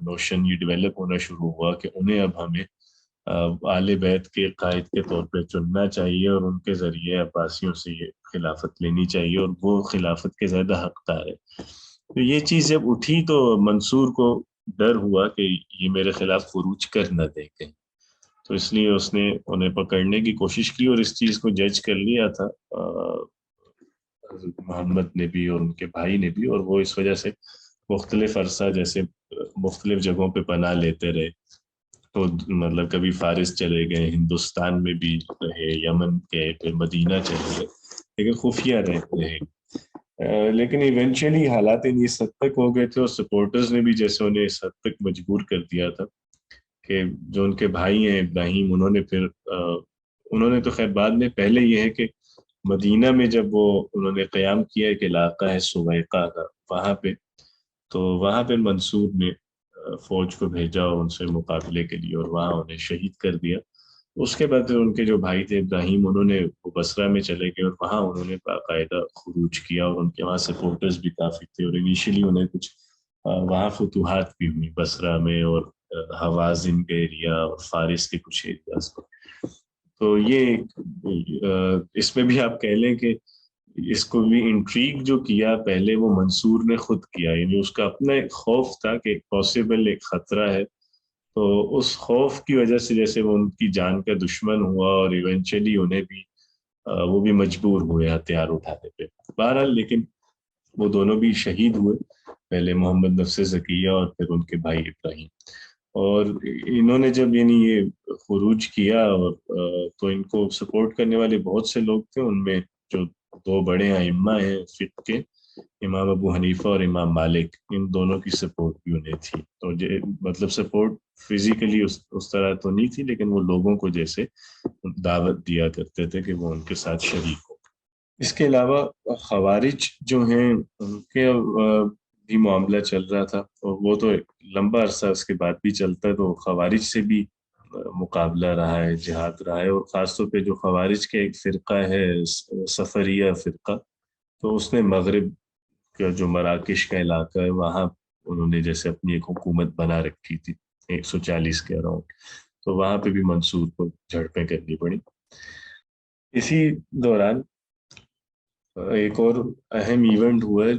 نوشن یہ ڈیولپ ہونا شروع ہوا کہ انہیں اب ہمیں آل بیت کے قائد کے طور پہ چننا چاہیے اور ان کے ذریعے عباسیوں سے یہ خلافت لینی چاہیے اور وہ خلافت کے زیادہ حقدار ہے. تو یہ چیز جب اٹھی تو منصور کو ڈر ہوا کہ یہ میرے خلاف خروج کر نہ دیں کہیں، تو اس لیے اس نے انہیں پکڑنے کی کوشش کی اور اس چیز کو جج کر لیا تھا محمد نے بھی اور ان کے بھائی نے بھی، اور وہ اس وجہ سے مختلف عرصہ جیسے مختلف جگہوں پہ پناہ لیتے رہے. تو مطلب کبھی فارس چلے گئے، ہندوستان میں بھی رہے، یمن کے، پھر مدینہ چلے گئے، لیکن خفیہ رہے. لیکن ایونچولی حالات اس حد تک ہو گئے تھے اور سپورٹرز نے بھی جیسے انہیں اس حد تک مجبور کر دیا تھا کہ جو ان کے بھائی ہیں ابراہیم، انہوں نے تو خیر بعد میں، پہلے یہ ہے کہ مدینہ میں جب انہوں نے قیام کیا ایک علاقہ ہے سویقہ کا، وہاں پہ منصور نے فوج کو بھیجا ان سے مقابلے کے لیے اور وہاں انہیں شہید کر دیا. اس کے بعد ان کے جو بھائی تھے ابراہیم، انہوں نے بصرہ میں چلے گئے اور وہاں انہوں نے باقاعدہ خروج کیا اور ان کے وہاں سپورٹرز بھی کافی تھے اور انیشلی انہیں کچھ وہاں فتوحات بھی ہوئی بصرہ میں اور حوازن کے ایریا اور فارس کے کچھ ایریاز پر. تو یہ اس میں بھی آپ کہہ لیں کہ اس کو بھی انٹریگ جو کیا پہلے وہ منصور نے خود کیا، یعنی اس کا اپنا ایک خوف تھا کہ پاسبل ایک خطرہ ہے، تو اس خوف کی وجہ سے جیسے وہ ان کی جان کا دشمن ہوا اور ایونچولی انہیں بھی وہ بھی مجبور ہوئے ہتھیار اٹھانے پہ. بہرحال لیکن وہ دونوں بھی شہید ہوئے، پہلے محمد نفس زکیہ اور پھر ان کے بھائی ابراہیم. اور انہوں نے جب یعنی یہ خروج کیا اور تو ان کو سپورٹ کرنے والے بہت سے لوگ تھے، ان میں جو دو بڑے ائمہ ہیں فقہ کے، امام ابو حنیفہ اور امام مالک، ان دونوں کی سپورٹ بھی انہیں تھی. تو مطلب سپورٹ فزیکلی اس طرح تو نہیں تھی، لیکن وہ لوگوں کو جیسے دعوت دیا کرتے تھے کہ وہ ان کے ساتھ شریک ہو. اس کے علاوہ خوارج جو ہیں ان کے بھی معاملہ چل رہا تھا، اور وہ تو لمبا عرصہ اس کے بعد بھی چلتا ہے، تو خوارج سے بھی مقابلہ رہا ہے، جہاد رہا ہے، اور خاص طور پہ جو خوارج کے ایک فرقہ ہے سفریہ فرقہ، تو اس نے مغرب کا جو مراکش کا علاقہ ہے وہاں انہوں نے جیسے اپنی ایک حکومت بنا رکھی تھی 140 کے اراؤنڈ، تو وہاں پہ بھی منصور کو جھڑپیں کرنی پڑی۔ اسی دوران ایک اور اہم ایونٹ ہوا ہے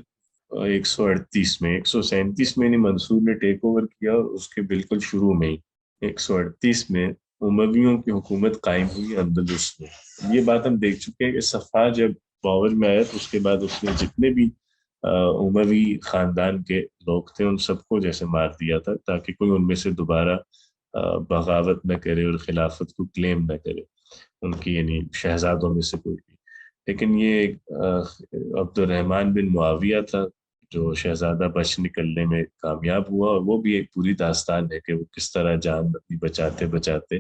138 میں، 137 میں منصور نے ٹیک اوور کیا، اور اس کے بالکل شروع میں ہی 138 میں امویوں کی حکومت قائم ہوئی اندلس میں۔ یہ بات ہم دیکھ چکے ہیں کہ صفحہ جب پاور میں آیا تو اس کے بعد اس نے جتنے بھی اموی خاندان کے لوگ تھے ان سب کو جیسے مار دیا تھا، تاکہ کوئی ان میں سے دوبارہ بغاوت نہ کرے اور خلافت کو کلیم نہ کرے، ان کی یعنی شہزادوں میں سے کوئی بھی۔ لیکن یہ عبد الرحمن بن معاویہ تھا جو شہزادہ بچ نکلنے میں کامیاب ہوا، اور وہ بھی ایک پوری داستان ہے کہ وہ کس طرح جان اپنی بچاتے بچاتے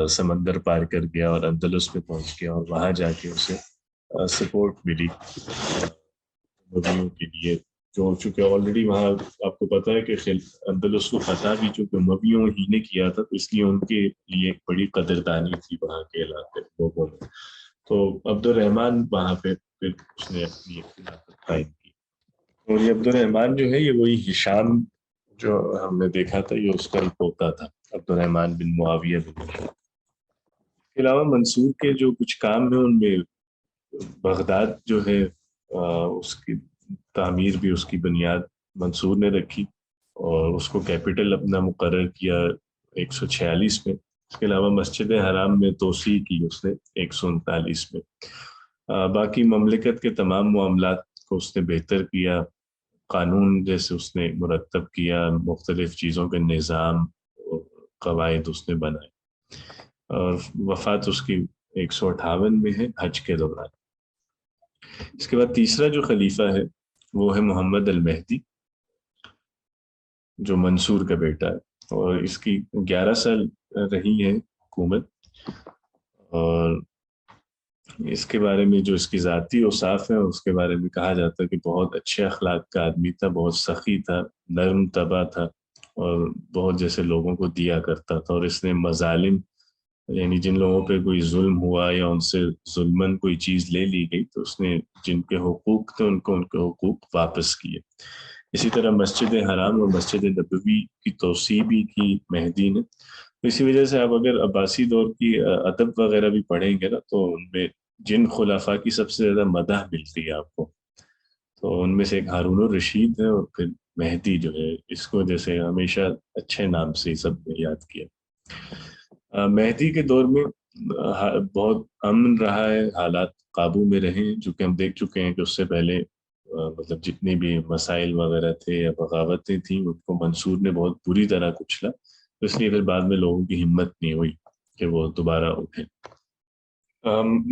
سمندر پار کر گیا اور اندلس میں پہنچ گیا، اور وہاں جا کے اسے سپورٹ ملی مغیوں کے لیے، جو چونکہ آلریڈی وہاں آپ کو پتا ہے کہ اندلس کو فتح بھی چونکہ مغیوں ہی نے کیا تھا، تو اس لیے ان کے لیے ایک بڑی قدردانی تھی وہاں کے علاقے لوگوں میں۔ تو عبد الرحمن وہاں پہ پھر اس نے اپنی خلافت قائم کی، اور یہ عبد الرحمن جو ہے یہ وہی ہشام جو ہم نے دیکھا تھا، یہ اس کا ہی پوتا تھا، عبد الرحمن بن معاویہ بن۔ اس کے علاوہ منصور کے جو کچھ کام ہیں ان میں بغداد جو ہے اس کی تعمیر بھی، اس کی بنیاد منصور نے رکھی، اور اس کو کیپٹل اپنا مقرر کیا 146 میں۔ اس کے علاوہ مسجد حرام میں توسیع کی اس نے 139 میں۔ باقی مملکت کے تمام معاملات کو اس نے بہتر کیا، قانون جیسے اس نے مرتب کیا، مختلف چیزوں کے نظام اور قواعد اس نے بنائے، اور وفات اس کی 158 میں ہے حج کے دوران۔ اس کے بعد تیسرا جو خلیفہ ہے وہ ہے محمد المہدی، جو منصور کا بیٹا ہے، اور اس کی 11 سال رہی ہے حکومت، اور اس کے بارے میں جو اس کی ذاتی اوصاف ہے اس کے بارے میں کہا جاتا ہے کہ بہت اچھے اخلاق کا آدمی تھا، بہت سخی تھا، نرم طبع تھا، اور بہت جیسے لوگوں کو دیا کرتا تھا، اور اس نے مظالم یعنی جن لوگوں پہ کوئی ظلم ہوا یا ان سے ظلمن کوئی چیز لے لی گئی تو اس نے جن کے حقوق تھے ان کے حقوق واپس کیے۔ اسی طرح مسجد حرام اور مسجد نبوی کی توسیع بھی کی مہدی نے۔ اسی وجہ سے آپ اگر عباسی دور کی ادب وغیرہ بھی پڑھیں گے نا تو ان میں جن خلفاء کی سب سے زیادہ مدح ملتی ہے آپ کو، تو ان میں سے ایک ہارون الرشید ہے، اور پھر مہدی جو ہے، اس کو جیسے ہمیشہ اچھے نام سے سب نے یاد کیا۔ مہدی کے دور میں بہت امن رہا ہے، حالات قابو میں رہے ہیں، جو کہ ہم دیکھ چکے ہیں کہ اس سے پہلے مطلب جتنے بھی مسائل وغیرہ تھے یا بغاوتیں تھیں ان کو منصور نے بہت بری طرح کچلا، تو اس لیے پھر بعد میں لوگوں کی ہمت نہیں ہوئی کہ وہ دوبارہ اٹھیں۔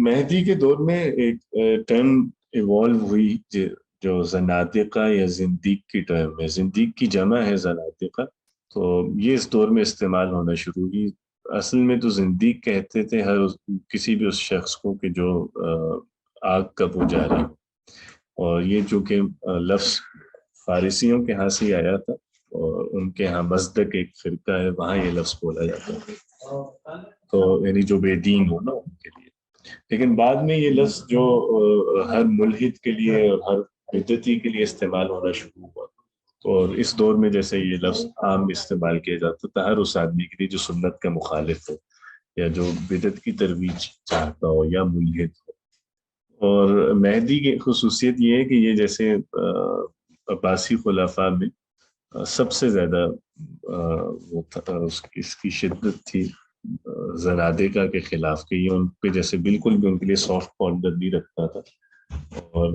مہدی کے دور میں ایک ٹرم ایوالو ہوئی جو زنادقہ یا زندیق کی ٹرم ہے، زندیق کی جمع ہے زنادقہ، تو یہ اس دور میں استعمال ہونا شروع ہوئی۔ اصل میں تو زندیق کہتے تھے ہر کسی بھی اس شخص کو کہ جو آگ کا پجاری ہو، اور یہ چونکہ لفظ فارسیوں کے ہاں سے آیا تھا، اور ان کے ہاں مصدق ایک فرقہ ہے وہاں یہ لفظ بولا جاتا ہے، تو یعنی جو بے دین ہو نا ان کے لیے۔ لیکن بعد میں یہ لفظ جو ہر ملحد کے لیے اور ہر بدعتی کے لیے استعمال ہونا شروع ہوا، اور اس دور میں جیسے یہ لفظ عام استعمال کیا جاتا تھا ہر اس آدمی کے لیے جو سنت کا مخالف ہو یا جو بدعت کی ترویج چاہتا ہو یا ملحد ہو۔ اور مہدی کی خصوصیت یہ ہے کہ یہ جیسے عباسی خلفاء میں سب سے زیادہ اس کی شدت تھی زنادقہ کے خلاف، کہ یہ ان پہ جیسے بالکل بھی ان کے لیے سافٹ کارنر نہیں رکھتا تھا، اور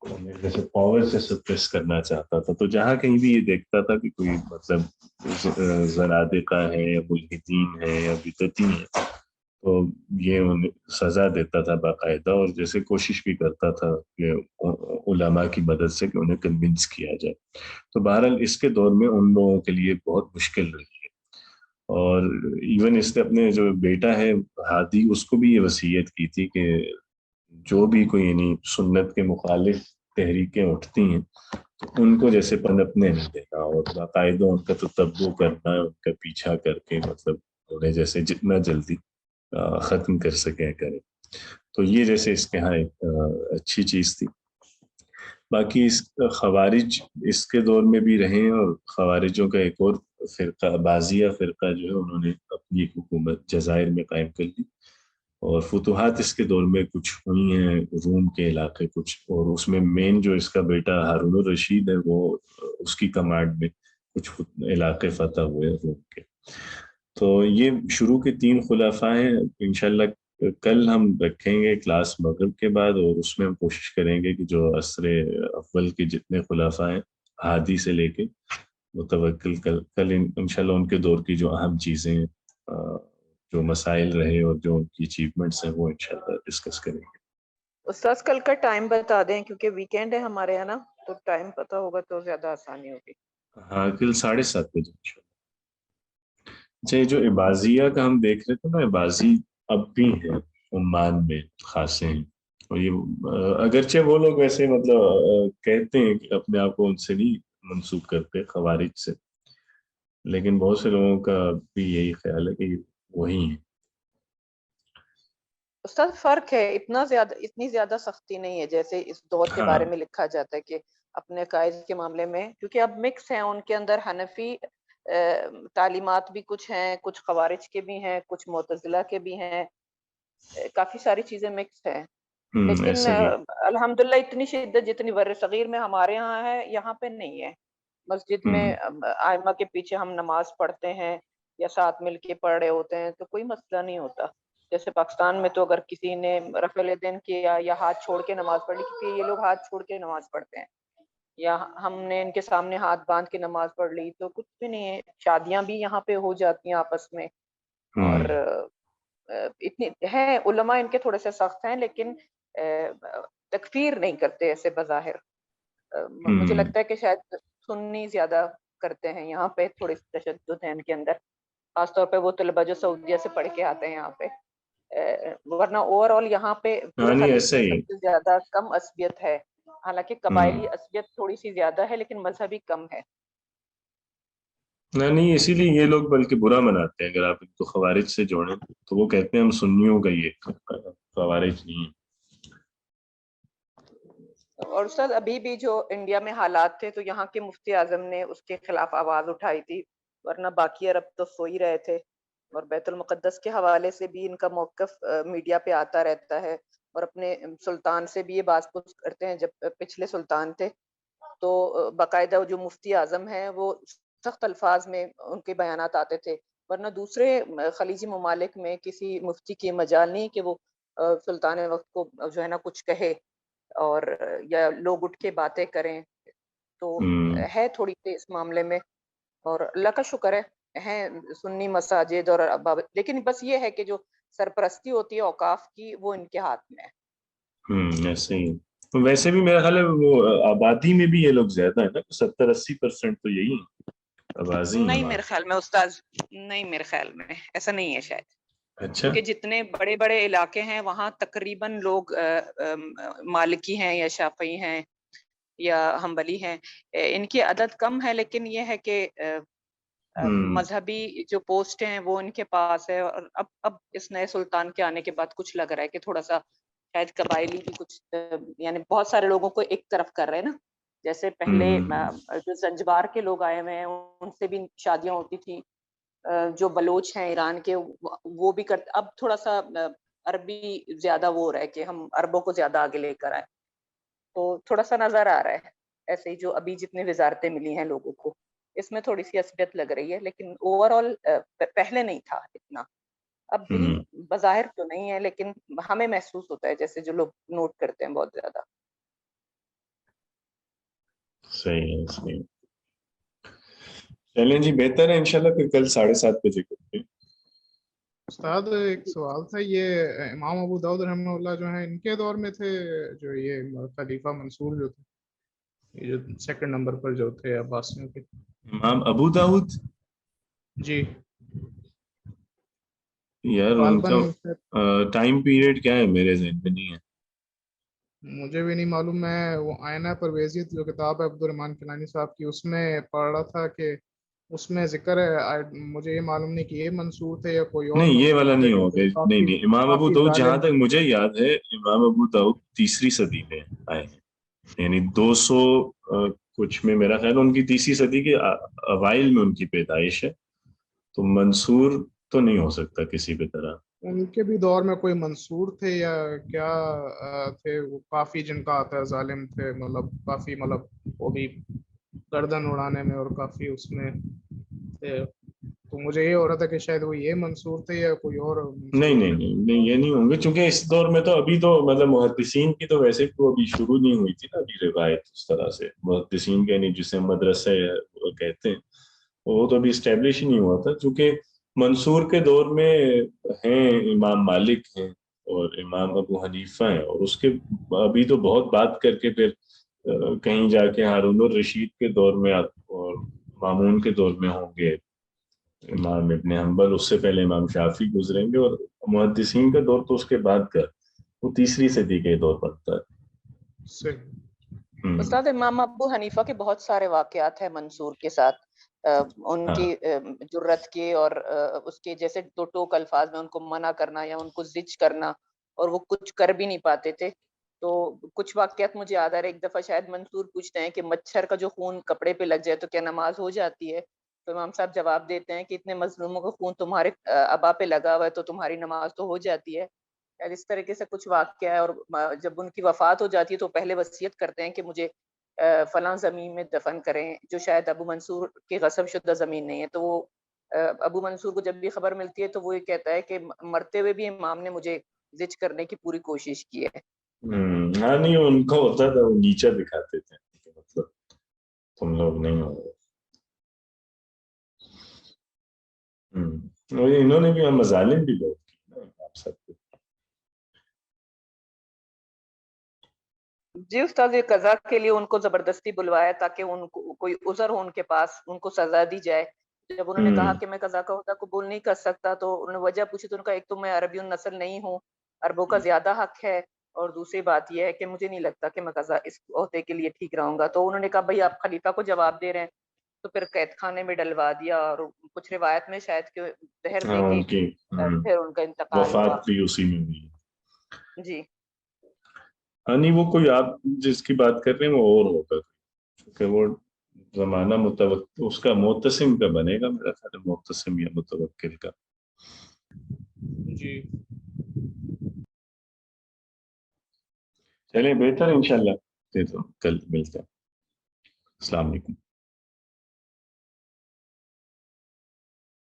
انہیں جیسے پاور سے سپریس کرنا چاہتا تھا۔ تو جہاں کہیں بھی یہ دیکھتا تھا کہ کوئی مطلب زنادقہ ہے یا ملحدین ہے یا بدعتی ہے تو یہ انہیں سزا دیتا تھا باقاعدہ، اور جیسے کوشش بھی کرتا تھا کہ علماء کی مدد سے کہ انہیں کنونس کیا جائے۔ تو بہرحال اس کے دور میں ان لوگوں کے لیے بہت مشکل رہی ہے، اور ایون اس نے اپنے جو بیٹا ہے ہادی اس کو بھی یہ وصیت کی تھی کہ جو بھی کوئی یعنی سنت کے مخالف تحریکیں اٹھتی ہیں تو ان کو جیسے پنپنے نہیں دینا اور باقاعدہ ان کا تتبع کرنا ہے، ان کا پیچھا کر کے مطلب انہیں جیسے جتنا جلدی ختم کر سکیں کریں. تو یہ جیسے اس کے ہاں ایک اچھی چیز تھی. باقی اس خوارج اس کے دور میں بھی رہے ہیں، اور خوارجوں کا ایک اور فرقہ بازیہ فرقہ جو ہے انہوں نے اپنی حکومت جزائر میں قائم کر لی، اور فتوحات اس کے دور میں کچھ ہوئی ہیں روم کے علاقے کچھ، اور اس میں مین جو اس کا بیٹا ہارون الرشید ہے وہ اس کی کمانڈ میں کچھ علاقے فتح ہوئے روم کے. تو یہ شروع کے 3 خلفاء ہیں. انشاءاللہ کل ہم رکھیں گے کلاس مغرب کے بعد، اور اس میں ہم کوشش کریں گے کہ جو عصر اول کے جتنے خلفاء ہیں ہادی سے لے کے متوکل، کل انشاءاللہ ان کے دور کی جو اہم چیزیں ہیں، جو مسائل رہے اور جو ان کی اچیومنٹس ہیں وہ انشاءاللہ ڈسکس کریں گے. استاذ کل کا ٹائم بتا دیں کیونکہ ویکینڈ ہے ہمارے یہاں نا، تو ٹائم پتا ہوگا تو زیادہ آسانی ہوگی. ہاں کل 7:30 بجے انشاءاللہ. اچھا یہ جو عبازیہ کا ہم دیکھ رہے تھے نا، عبازی اب بھی ہیں عمان میں خاصے ہیں، اور یہ اگرچہ وہ لوگ ویسے مطلب کہتے ہیں کہ اپنے آپ کو ان سے نہیں منسوب کرتے خوارج سے، لیکن بہت سے لوگوں کا بھی یہی خیال ہے کہ وہی ہیں. استاد فرق ہے، اتنی زیادہ سختی نہیں ہے جیسے اس دور کے ہاں بارے میں لکھا جاتا ہے کہ اپنے قائد کے معاملے میں، کیونکہ اب مکس ہیں ان کے اندر، حنفی تعلیمات بھی کچھ ہیں، کچھ خوارج کے بھی ہیں، کچھ معتزلہ کے بھی ہیں، کافی ساری چیزیں مکس ہیں. لیکن ایسا ہی. الحمدللہ اتنی شدت جتنی بر صغیر میں ہمارے ہاں ہے یہاں پہ نہیں ہے. مسجد میں ائمہ کے پیچھے ہم نماز پڑھتے ہیں یا ساتھ مل کے پڑھ رہے ہوتے ہیں تو کوئی مسئلہ نہیں ہوتا. جیسے پاکستان میں تو اگر کسی نے رفع الیدین کیا یا ہاتھ چھوڑ کے نماز پڑھ لی، کیونکہ یہ لوگ ہاتھ چھوڑ کے نماز پڑھتے ہیں، یا ہم نے ان کے سامنے ہاتھ باندھ کے نماز پڑھ لی تو کچھ بھی نہیں ہے. شادیاں بھی یہاں پہ ہو جاتی ہیں آپس میں، اور اتنی ہیں علماء ان کے تھوڑے سے سخت ہیں، لیکن تکفیر نہیں کرتے ایسے بظاہر. مجھے لگتا ہے کہ شاید سنی زیادہ کرتے ہیں یہاں پہ، تھوڑی تشدد ہے ان کے اندر، خاص طور پہ وہ طلبہ جو سعودیہ سے پڑھ کے آتے ہیں یہاں پہ. ورنہ اوور آل یہاں پہ پورے نہیں خلیج ایسا میں ہی. سب سے زیادہ کم عصبیت ہے، حالانکہ قبائلی عصبیت تھوڑی سی زیادہ ہے لیکن مذہبی کم ہے. نہیں اسی لیے یہ لوگ بلکہ برا مناتے ہیں اگر آپ ان کو خوارج سے جوڑیں، تو وہ کہتے ہیں ہم سنیوں کا یہ خوارج نہیں. اور استاد ابھی بھی جو انڈیا میں حالات تھے تو یہاں کے مفتی اعظم نے اس کے خلاف آواز اٹھائی تھی، ورنہ باقی عرب تو سو ہی رہے تھے. اور بیت المقدس کے حوالے سے بھی ان کا موقف میڈیا پہ آتا رہتا ہے، اور اپنے سلطان سے بھی یہ بات پوچھ کرتے ہیں. جب پچھلے سلطان تھے تو باقاعدہ جو مفتی اعظم ہیں وہ سخت الفاظ میں ان کے بیانات آتے تھے، ورنہ دوسرے خلیجی ممالک میں کسی مفتی کی مجال نہیں کہ وہ سلطان وقت کو جو ہے نا کچھ کہے اور یا لوگ اٹھ کے باتیں کریں. تو ہے تھوڑی سی اس معاملے میں، اور اللہ کا شکر ہے سنی مساجد اور لیکن بس یہ ہے کہ جو سرپرستی ہوتی ہے اوقاف کی وہ ان کے ہاتھ میں ہے. ایسے ہی. ویسے بھی میرا خیال ہے وہ آبادی میں بھی یہ لوگ زیادہ ہے نا، 70-80% تو یہی آبازی ہیں نہیں وہاں. میرے خیال میں استاد، نہیں میرے خیال میں ایسا نہیں ہے شاید، اچھا. کیونکہ جتنے بڑے بڑے علاقے ہیں وہاں تقریباً لوگ مالکی ہیں یا شافعی ہیں یا حنبلی ہیں. ان کی عدد کم ہے لیکن یہ ہے کہ مذہبی جو پوسٹ ہیں وہ ان کے پاس ہے. اور اب اس نئے سلطان کے آنے کے بعد کچھ لگ رہا ہے کہ تھوڑا سا شاید قبائلی بھی کچھ یعنی بہت سارے لوگوں کو ایک طرف کر رہے ہیں نا. جیسے پہلے جو زنجبار کے لوگ آئے ہوئے ہیں ان سے بھی شادیاں ہوتی تھی، جو بلوچ ہیں ایران کے وہ بھی کرتے. اب تھوڑا سا عربی زیادہ وہ ہو رہا ہے کہ ہم عربوں کو زیادہ آگے لے کر آئے، تو تھوڑا سا نظر آ رہا ہے ایسے ہی جو ابھی جتنے وزارتیں ملی ہیں لوگوں کو اس میں تھوڑی سی عصبیت لگ رہی ہے. لیکن اوور آل پہلے نہیں تھا اتنا، اب بھی بظاہر تو نہیں ہے لیکن ہمیں محسوس ہوتا ہے جیسے جو لوگ نوٹ کرتے ہیں بہت زیادہ. صحیح ہے. صحیح. چلیں جی بہتر ہے انشاءاللہ پھر کل 7:30 بجے کرتے ہیں. استاد ایک سوال تھا، یہ امام ابو داؤد رحمہ اللہ جو ہیں ان کے دور میں تھے جو یہ خلیفہ منصور جو تھے، یہ جو سیکنڈ نمبر پر جو تھے عباسیوں کے؟ امام ابو داؤد؟ جی یار ان کا ٹائم پیریڈ کیا ہے میرے ذہن میں نہیں ہے. مجھے بھی نہیں معلوم. میں وہ آئینہ پرویزیت جو کتاب ہے عبدالرحمن کیلانی صاحب کی، اس میں پڑھ رہا تھا کہ اس میں ذکر ہے. مجھے یہ معلوم نہیں کہ یہ منصور تھے یا کوئی اور نہیں یہ والا منصور تھے نہیں کہ ہوگا. وہ نہیں کافی نہیں، امام ابو کافی داؤد جہاں ظالم. تک مجھے یاد ہے امام ابو داؤد تیسری صدی میں آئے ہیں، یعنی 200 کچھ میں، میرا خیال ان کی تیسری صدی کے اوائل میں ان کی پیدائش ہے. تو منصور تو نہیں ہو سکتا کسی بھی طرح. ان کے بھی دور میں کوئی منصور تھے یا کیا تھے؟ وہ کافی جن کا آتا ہے ظالم تھے، مطلب کافی، مطلب وہ بھی گردن اڑانے میں اور کافی اس میں تھے. تو مجھے یہ ہو رہا تھا کہ شاید وہ یہ منصور تھے یا کوئی اور نہیں منصور نہیں تھے. نہیں نہیں، یہ نہیں ہوں گے، چونکہ اس دور میں تو ابھی تو مطلب محدثین کی تو ویسے تو ابھی شروع نہیں ہوئی تھی نا ابھی روایت اس طرح سے. محدثین کے یعنی جسے مدرسہ کہتے ہیں وہ تو ابھی اسٹیبلش ہی نہیں ہوا تھا. چونکہ منصور کے دور میں ہیں امام مالک ہیں اور امام ابو حنیفہ ہیں، اور اس کے ابھی تو بہت بات کر کے پھر کہیں جا کے ہارون الرشید کے دور میں اور مامون کے دور میں ہوں گے امام ابن حنبل. اس سے پہلے امام شافعی گزریں گے، اور محدثین کا دور تو اس کے بعد کا، وہ تیسری صدی کے دور پڑتا ہے. صحیح. استاد امام ابو حنیفہ کے بہت سارے واقعات ہیں منصور کے ساتھ، ان ہاں کی جرت کے اور اس کے جیسے دو ٹوک الفاظ میں ان کو منع کرنا یا ان کو زج کرنا، اور وہ کچھ کر بھی نہیں پاتے تھے. تو کچھ واقعات مجھے یاد آ رہا ہے. ایک دفعہ شاید منصور پوچھتے ہیں کہ مچھر کا جو خون کپڑے پہ لگ جائے تو کیا نماز ہو جاتی ہے؟ تو امام صاحب جواب دیتے ہیں کہ اتنے مظلوموں کا خون تمہارے ابا پہ لگا ہوا ہے تو تمہاری نماز تو ہو جاتی ہے. اس طریقے سے کچھ واقعہ ہے. اور جب ان کی وفات ہو جاتی ہے تو پہلے وصیت کرتے ہیں کہ مجھے فلاں زمین میں دفن کریں، جو شاید ابو منصور کی غصب شدہ زمین نہیں ہے. تو وہ ابو منصور کو جب بھی خبر ملتی ہے تو وہ یہ کہتا ہے کہ مرتے ہوئے بھی امام نے مجھے زج کرنے کی پوری کوشش کی ہے. ہاں نہیں، ان کا ہوتا تھا وہ نیچا دکھاتے تھے کہ مطلب تم لوگ نہیں ہو. انہوں نے بھی مظالم بھی بہت کی نا آپ سب کو. جی استاد، یہ قضا کے لیے ان کو زبردستی بلوایا تاکہ ان کو کوئی عذر ہو ان کے پاس، ان کو سزا دی جائے. جب انہوں نے کہا کہ میں قضا کا عہدہ قبول نہیں کر سکتا تو انہوں نے وجہ پوچھی تو ان کا ایک تو میں عربی النسل نہیں ہوں، عربوں کا زیادہ حق ہے، اور دوسری بات یہ ہے کہ مجھے نہیں لگتا کہ میں قضا اس عہدے کے لیے ٹھیک رہوں گا. تو انہوں نے کہا بھائی آپ خلیفہ کو جواب دے رہے ہیں. تو پھر قید خانے میں ڈلوا دیا، اور کچھ روایت میں شاید کہ زہر ہاں دے کے ان کی پھر ان کا انتقال ہوا. وفات بھی اسی میں ہوئی. جی ہاں نہیں، وہ کوئی آپ جس کی بات کر رہے ہیں وہ اور ہوگا، کیونکہ وہ زمانہ متوقع اس کا معتصم کا بنے گا میرا خیال ہے، معتصم یا متوکل کا. جی چلیں بہتر انشاءاللہ، پھر تو کل ملتے ہیں. السلام علیکم.